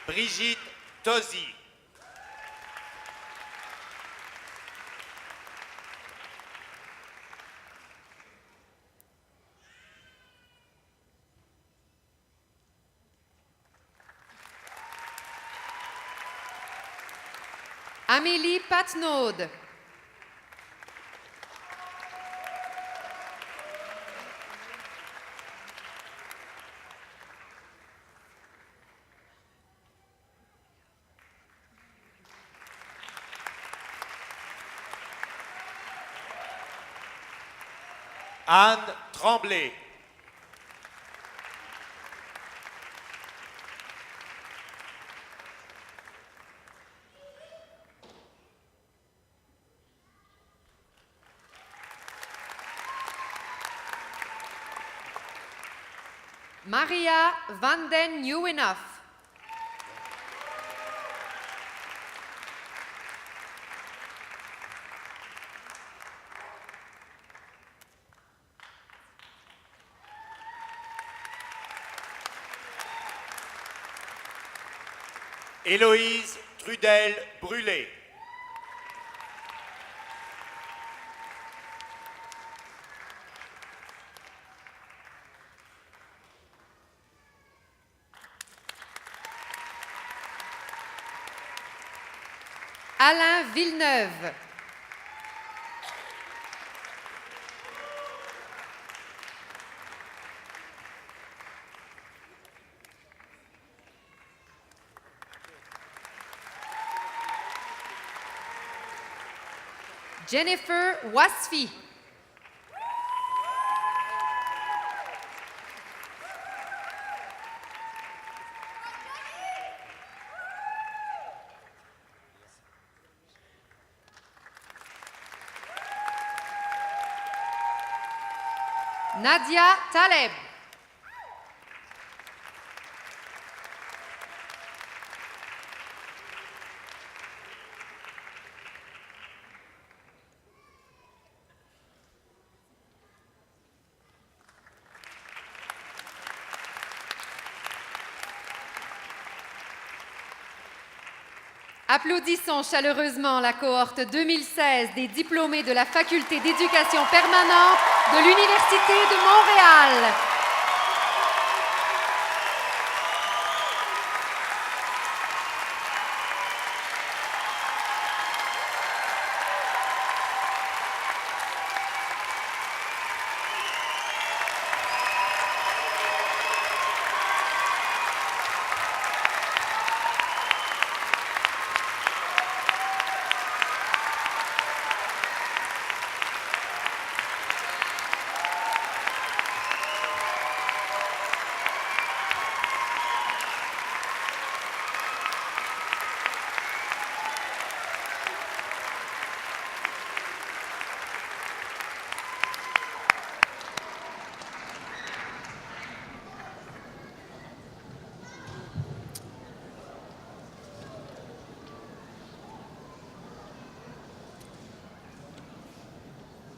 Brigitte Tosi. Amélie Patnaud. Anne Tremblay. Maria van den Nieuwenhof. Héloïse Trudel Brûlé. Alain Villeneuve. Jennifer Wasfi. Nadia Taleb. Applaudissons chaleureusement la cohorte 2016 des diplômés de la Faculté d'éducation permanente de l'Université de Montréal.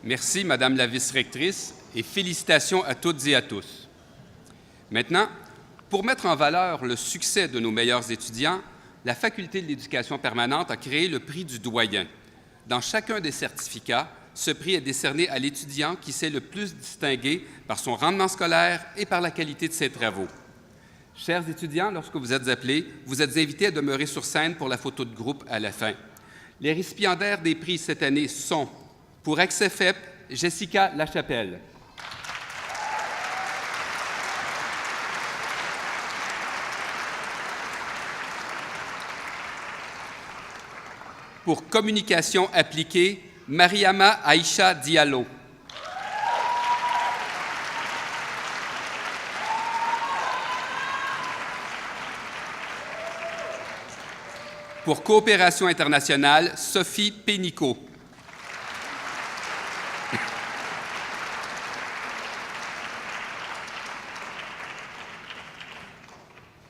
Merci, Madame la vice-rectrice, et félicitations à toutes et à tous. Maintenant, pour mettre en valeur le succès de nos meilleurs étudiants, la Faculté de l'éducation permanente a créé le prix du doyen. Dans chacun des certificats, ce prix est décerné à l'étudiant qui s'est le plus distingué par son rendement scolaire et par la qualité de ses travaux. Chers étudiants, lorsque vous êtes appelés, vous êtes invités à demeurer sur scène pour la photo de groupe à la fin. Les récipiendaires des prix cette année sont, pour ex-FEP, Jessica Lachapelle. Pour communication appliquée, Mariama Aïcha Diallo. Pour coopération internationale, Sophie Pénicaud.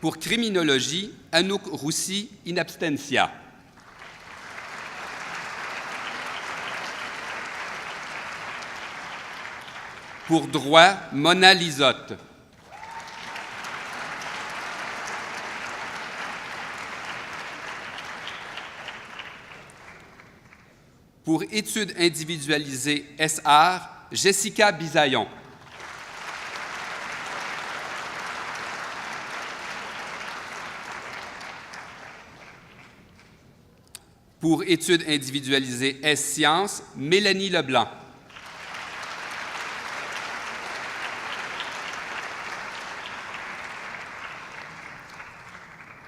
Pour criminologie, Anouk Roussy, in absentia. Pour droit, Mona Lisotte. Pour études individualisées SR, Jessica Bisaillon. Pour études individualisées S-Sciences, Mélanie Leblanc.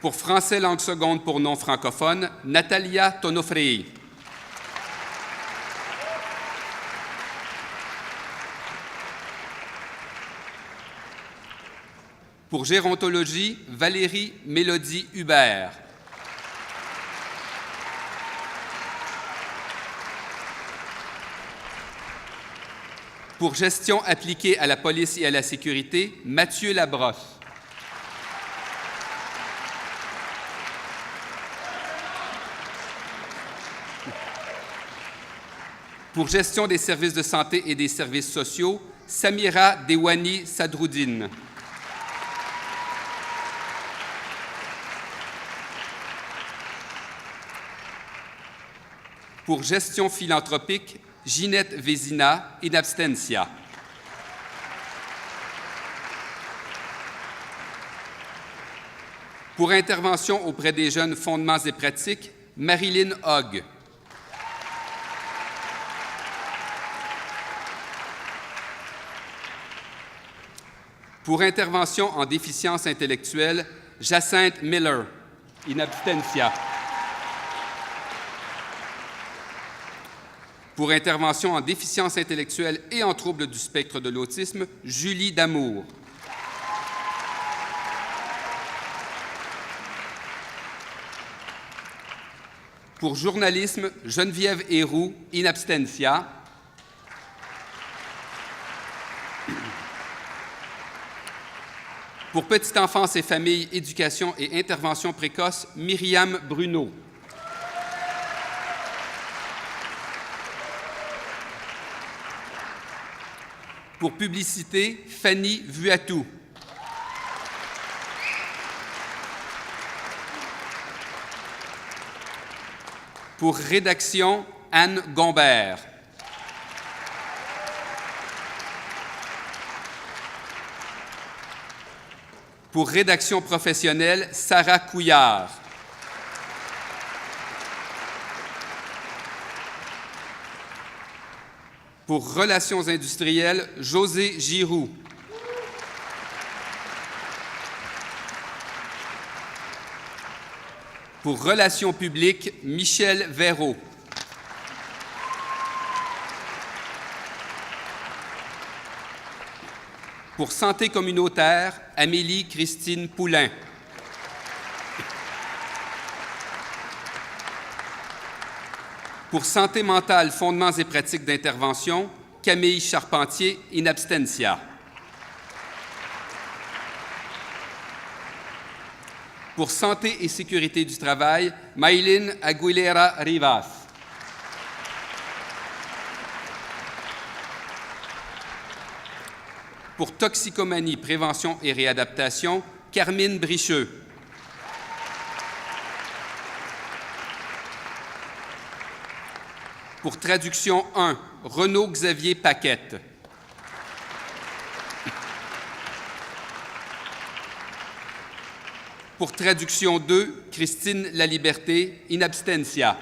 Pour français langue seconde pour non-francophones, Natalia Tonofrei. Pour gérontologie, Valérie Mélodie Hubert. Pour gestion appliquée à la police et à la sécurité, Mathieu Labrosse. Pour gestion des services de santé et des services sociaux, Samira Dewani Sadroudine. Pour gestion philanthropique, Ginette Vézina, in absentia. Pour intervention auprès des jeunes fondements et pratiques, Marilyn Hogg. Pour intervention en déficience intellectuelle, Jacinthe Miller, in absentia. Pour intervention en déficience intellectuelle et en troubles du spectre de l'autisme, Julie Damour. Pour journalisme, Geneviève Héroux, in absentia. Pour Petite Enfance et Famille, Éducation et Intervention précoce, Myriam Bruno. Pour Publicité, Fanny Vuatou. Pour Rédaction, Anne Gombert. Pour Rédaction professionnelle, Sarah Couillard. Pour Relations industrielles, José Giroux. Pour Relations publiques, Michel Véraud. Pour Santé communautaire, Amélie Christine Poulain. Pour Santé mentale, fondements et pratiques d'intervention, Camille Charpentier, in absentia. Pour Santé et sécurité du travail, Maylin Aguilera Rivas. Pour Toxicomanie, prévention et réadaptation, Carmine Bricheux. Pour Traduction 1, Renaud-Xavier Paquette. Pour Traduction 2, Christine Laliberté, in absentia.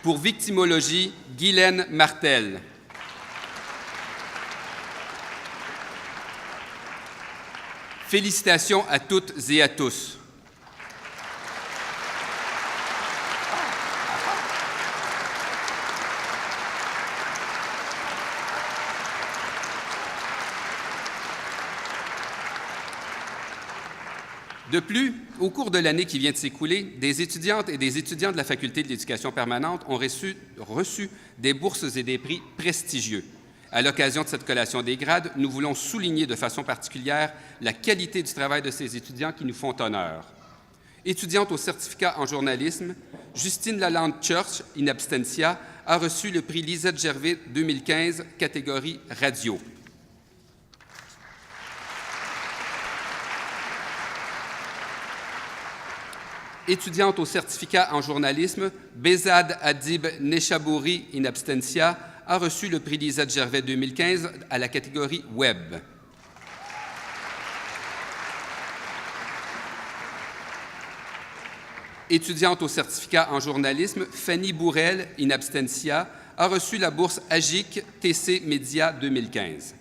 Pour Victimologie, Guylaine Martel. Félicitations à toutes et à tous. De plus, au cours de l'année qui vient de s'écouler, des étudiantes et des étudiants de la Faculté de l'Éducation permanente ont reçu des bourses et des prix prestigieux. À l'occasion de cette collation des grades, nous voulons souligner de façon particulière la qualité du travail de ces étudiants qui nous font honneur. Étudiante au certificat en journalisme, Justine Lalande Church, in absentia, a reçu le prix Lisette Gervais 2015, catégorie radio. Étudiante au certificat en journalisme, Bezad Adib Nechabouri, in absentia, a reçu le prix Lisette Gervais 2015 à la catégorie Web. Étudiante au certificat en journalisme, Fanny Bourrel, in absentia, a reçu la bourse AGIC TC Média 2015.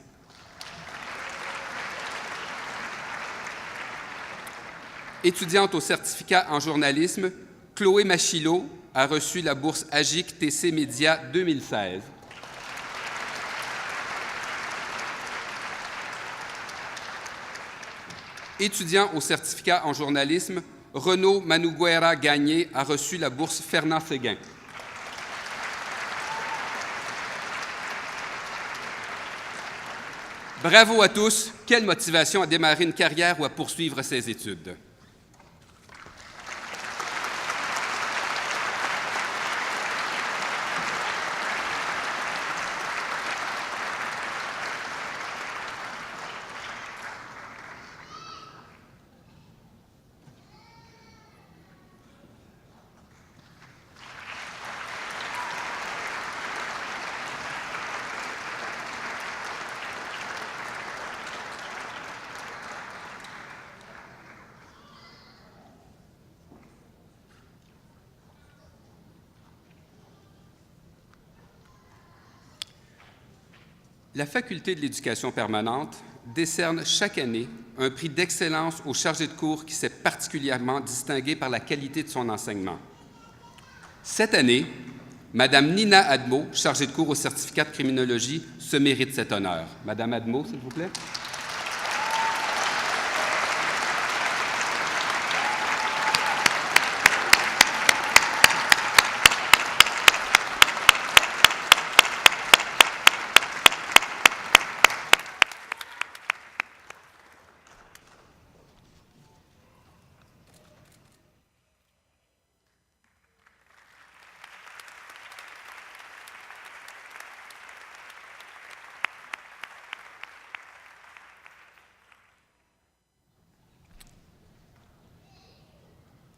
Étudiante au certificat en journalisme, Chloé Machilot a reçu la bourse AGIC TC Média 2016. Étudiant au certificat en journalisme, Renaud Manuguera Gagné a reçu la bourse Fernand Séguin. Bravo à tous! Quelle motivation à démarrer une carrière ou à poursuivre ses études! La Faculté de l'Éducation permanente décerne chaque année un prix d'excellence aux chargés de cours qui s'est particulièrement distingué par la qualité de son enseignement. Cette année, Madame Nina Admo, chargée de cours au certificat de criminologie, se mérite cet honneur. Madame Admo, s'il vous plaît.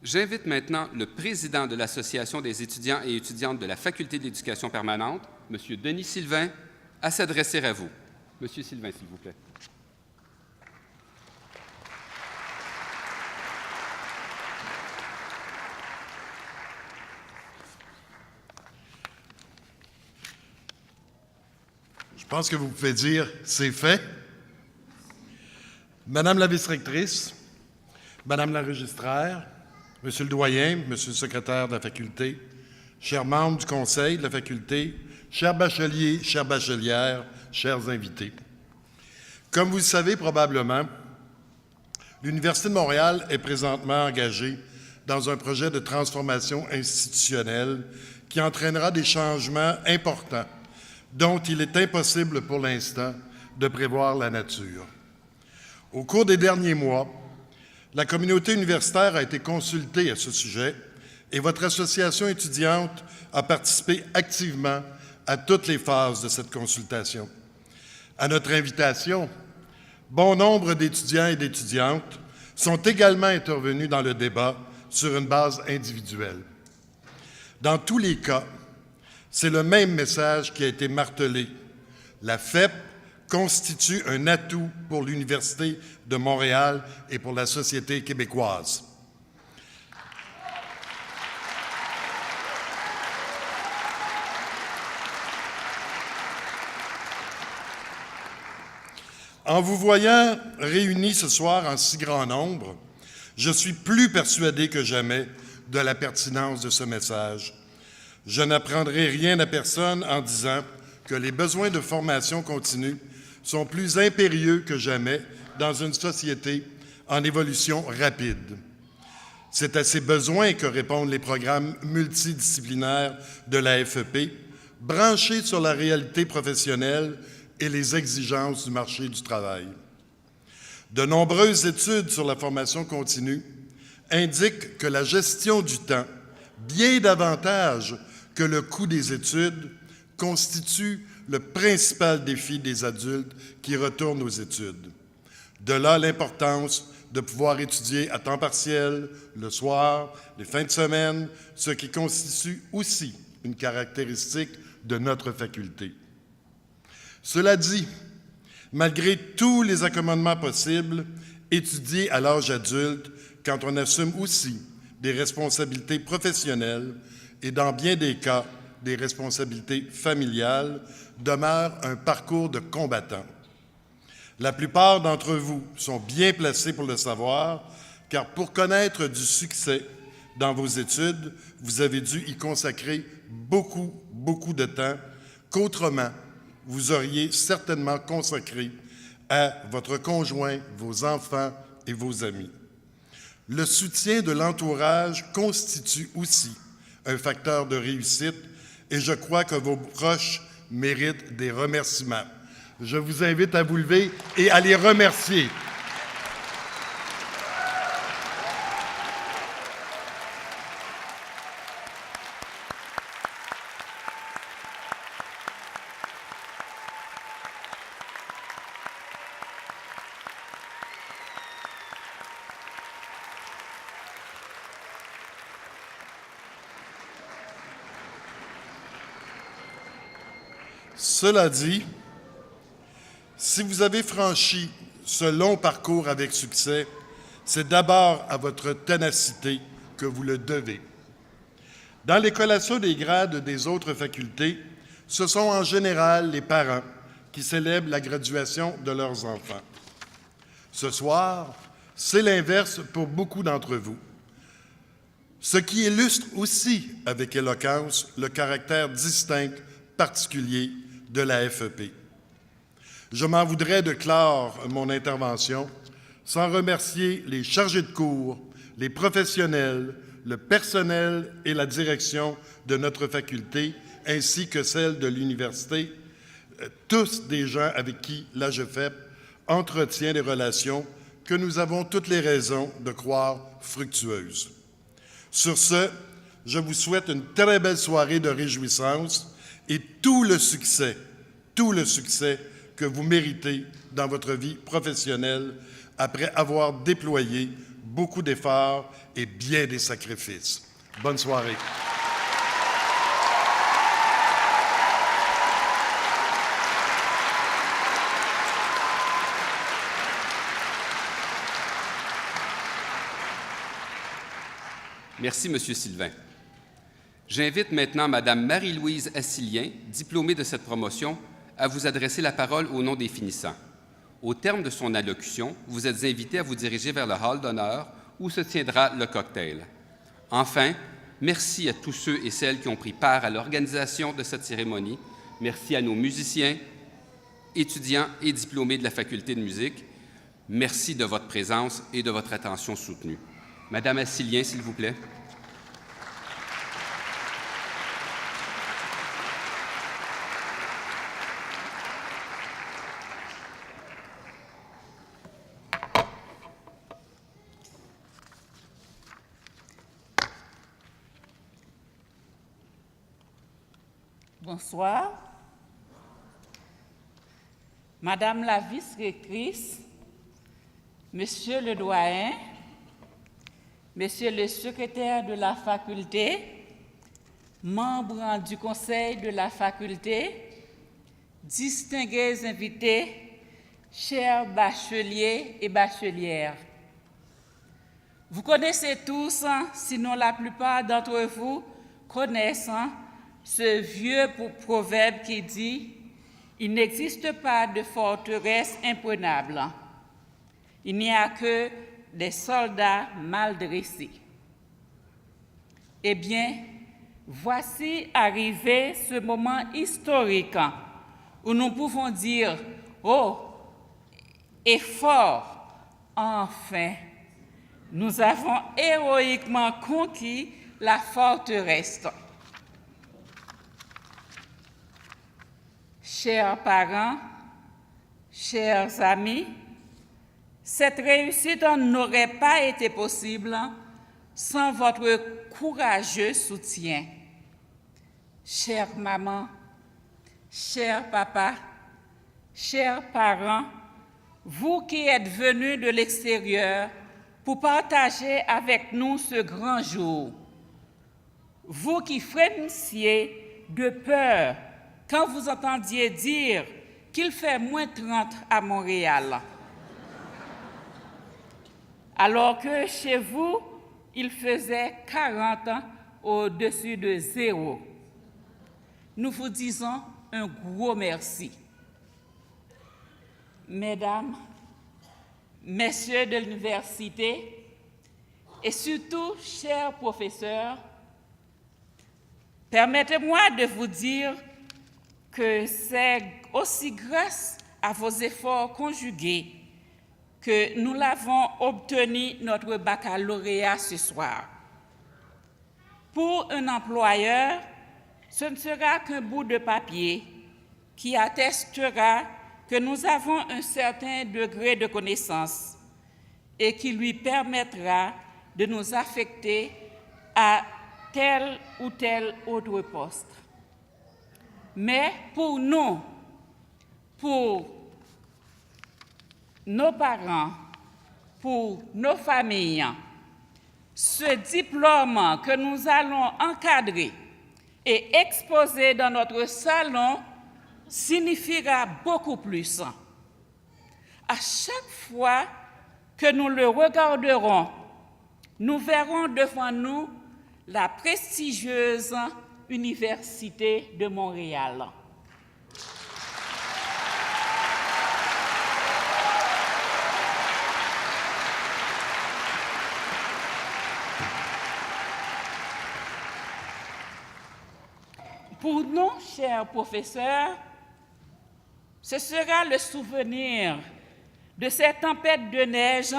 J'invite maintenant le président de l'Association des étudiants et étudiantes de la Faculté de l'Éducation permanente, M. Denis Sylvain, à s'adresser à vous. M. Sylvain, s'il vous plaît. Je pense que vous pouvez dire « c'est fait ». Madame la vice-rectrice, Madame la registraire, Monsieur le doyen, Monsieur le secrétaire de la faculté, chers membres du conseil de la faculté, chers bacheliers, chères bachelières, chers invités. Comme vous le savez probablement, l'Université de Montréal est présentement engagée dans un projet de transformation institutionnelle qui entraînera des changements importants dont il est impossible pour l'instant de prévoir la nature. Au cours des derniers mois, la communauté universitaire a été consultée à ce sujet et votre association étudiante a participé activement à toutes les phases de cette consultation. À notre invitation, bon nombre d'étudiants et d'étudiantes sont également intervenus dans le débat sur une base individuelle. Dans tous les cas, c'est le même message qui a été martelé. La FEP constitue un atout pour l'Université de Montréal et pour la société québécoise. En vous voyant réunis ce soir en si grand nombre, je suis plus persuadé que jamais de la pertinence de ce message. Je n'apprendrai rien à personne en disant que les besoins de formation continue sont plus impérieux que jamais dans une société en évolution rapide. C'est à ces besoins que répondent les programmes multidisciplinaires de la FEP, branchés sur la réalité professionnelle et les exigences du marché du travail. De nombreuses études sur la formation continue indiquent que la gestion du temps, bien davantage que le coût des études, constitue le principal défi des adultes qui retournent aux études. De là l'importance de pouvoir étudier à temps partiel, le soir, les fins de semaine, ce qui constitue aussi une caractéristique de notre faculté. Cela dit, malgré tous les accommodements possibles, étudier à l'âge adulte, quand on assume aussi des responsabilités professionnelles et dans bien des cas, des responsabilités familiales, demeure un parcours de combattant. La plupart d'entre vous sont bien placés pour le savoir, car pour connaître du succès dans vos études, vous avez dû y consacrer beaucoup de temps qu'autrement, vous auriez certainement consacré à votre conjoint, vos enfants et vos amis. Le soutien de l'entourage constitue aussi un facteur de réussite et je crois que vos proches méritent des remerciements. Je vous invite à vous lever et à les remercier. Cela dit, si vous avez franchi ce long parcours avec succès, c'est d'abord à votre ténacité que vous le devez. Dans les collations des grades des autres facultés, ce sont en général les parents qui célèbrent la graduation de leurs enfants. Ce soir, c'est l'inverse pour beaucoup d'entre vous, ce qui illustre aussi avec éloquence le caractère distinct, particulier de la FEP. Je m'en voudrais de clore mon intervention sans remercier les chargés de cours, les professionnels, le personnel et la direction de notre faculté, ainsi que celle de l'université, tous des gens avec qui l'AGEFEP entretient des relations que nous avons toutes les raisons de croire fructueuses. Sur ce, je vous souhaite une très belle soirée de réjouissance et tout le succès que vous méritez dans votre vie professionnelle après avoir déployé beaucoup d'efforts et bien des sacrifices. Bonne soirée. Merci, M. Sylvain. J'invite maintenant Mme Marie-Louise Assilien, diplômée de cette promotion, à vous adresser la parole au nom des finissants. Au terme de son allocution, vous êtes invité à vous diriger vers le hall d'honneur où se tiendra le cocktail. Enfin, merci à tous ceux et celles qui ont pris part à l'organisation de cette cérémonie. Merci à nos musiciens, étudiants et diplômés de la Faculté de musique. Merci de votre présence et de votre attention soutenue. Madame Assilien, s'il vous plaît. Bonsoir. Madame la vice-rectrice, Monsieur le doyen, Monsieur le secrétaire de la faculté, membres du conseil de la faculté, distingués invités, chers bacheliers et bachelières. Vous connaissez tous, sinon la plupart d'entre vous connaissent, ce vieux proverbe qui dit « Il n'existe pas de forteresse imprenable. Il n'y a que des soldats mal dressés. » Eh bien, voici arrivé ce moment historique où nous pouvons dire « Oh, et fort, enfin, nous avons héroïquement conquis la forteresse. » Chers parents, chers amis, cette réussite n'aurait pas été possible sans votre courageux soutien. Chère maman, cher papa, chers parents, vous qui êtes venus de l'extérieur pour partager avec nous ce grand jour, vous qui frémissiez de peur quand vous entendiez dire qu'il fait moins 30 à Montréal, alors que chez vous, il faisait 40 au-dessus de zéro. Nous vous disons un gros merci. Mesdames, messieurs de l'université, et surtout, chers professeurs, permettez-moi de vous dire que c'est aussi grâce à vos efforts conjugués que nous l'avons obtenu notre baccalauréat ce soir. Pour un employeur, ce ne sera qu'un bout de papier qui attestera que nous avons un certain degré de connaissance et qui lui permettra de nous affecter à tel ou tel autre poste. Mais pour nous, pour nos parents, pour nos familles, ce diplôme que nous allons encadrer et exposer dans notre salon signifiera beaucoup plus. À chaque fois que nous le regarderons, nous verrons devant nous la prestigieuse Université de Montréal. Pour nous, chers professeurs, ce sera le souvenir de cette tempête de neige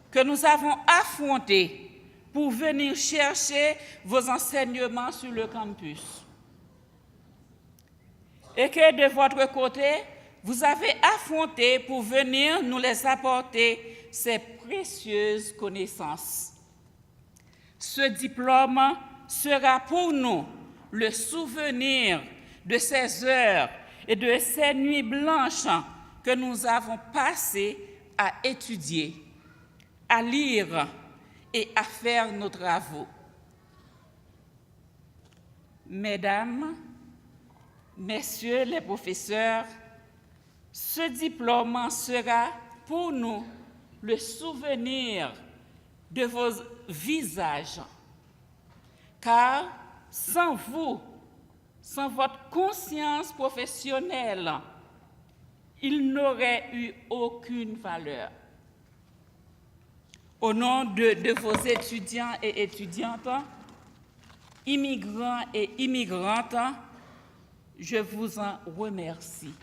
que nous avons affrontée pour venir chercher vos enseignements sur le campus. Et que de votre côté, vous avez affronté pour venir nous les apporter ces précieuses connaissances. Ce diplôme sera pour nous le souvenir de ces heures et de ces nuits blanches que nous avons passées à étudier, à lire et à faire nos travaux. Mesdames, Messieurs les professeurs, ce diplôme sera pour nous le souvenir de vos visages, car sans vous, sans votre conscience professionnelle, il n'aurait eu aucune valeur. Au nom de vos étudiants et étudiantes, immigrants et immigrantes, je vous en remercie.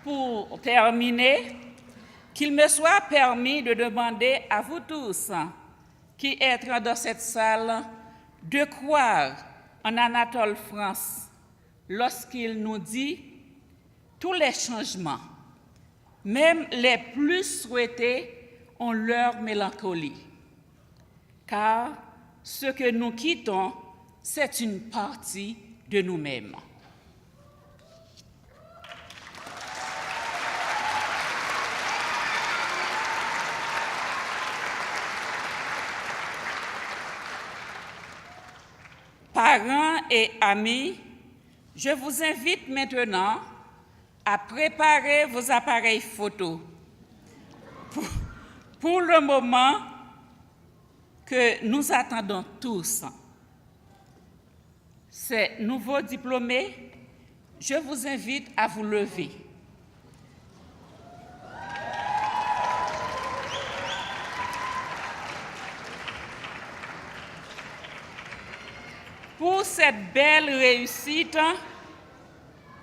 Pour terminer, qu'il me soit permis de demander à vous tous qui êtes dans cette salle de croire en Anatole France lorsqu'il nous dit « Tous les changements, même les plus souhaités, ont leur mélancolie. Car ce que nous quittons, c'est une partie de nous-mêmes. » Parents et amis, je vous invite maintenant à préparer vos appareils photo pour le moment que nous attendons tous. Ces nouveaux diplômés, je vous invite à vous lever. Pour cette belle réussite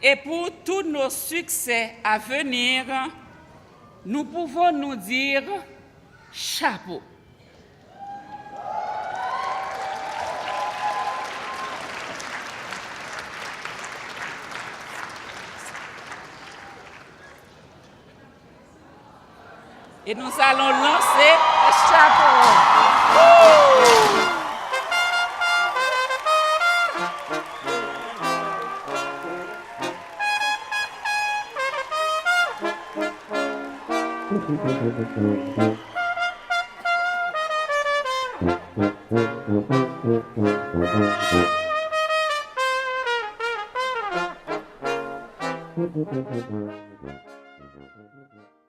et pour tous nos succès à venir, nous pouvons nous dire chapeau. Et nous allons lancer un chapeau.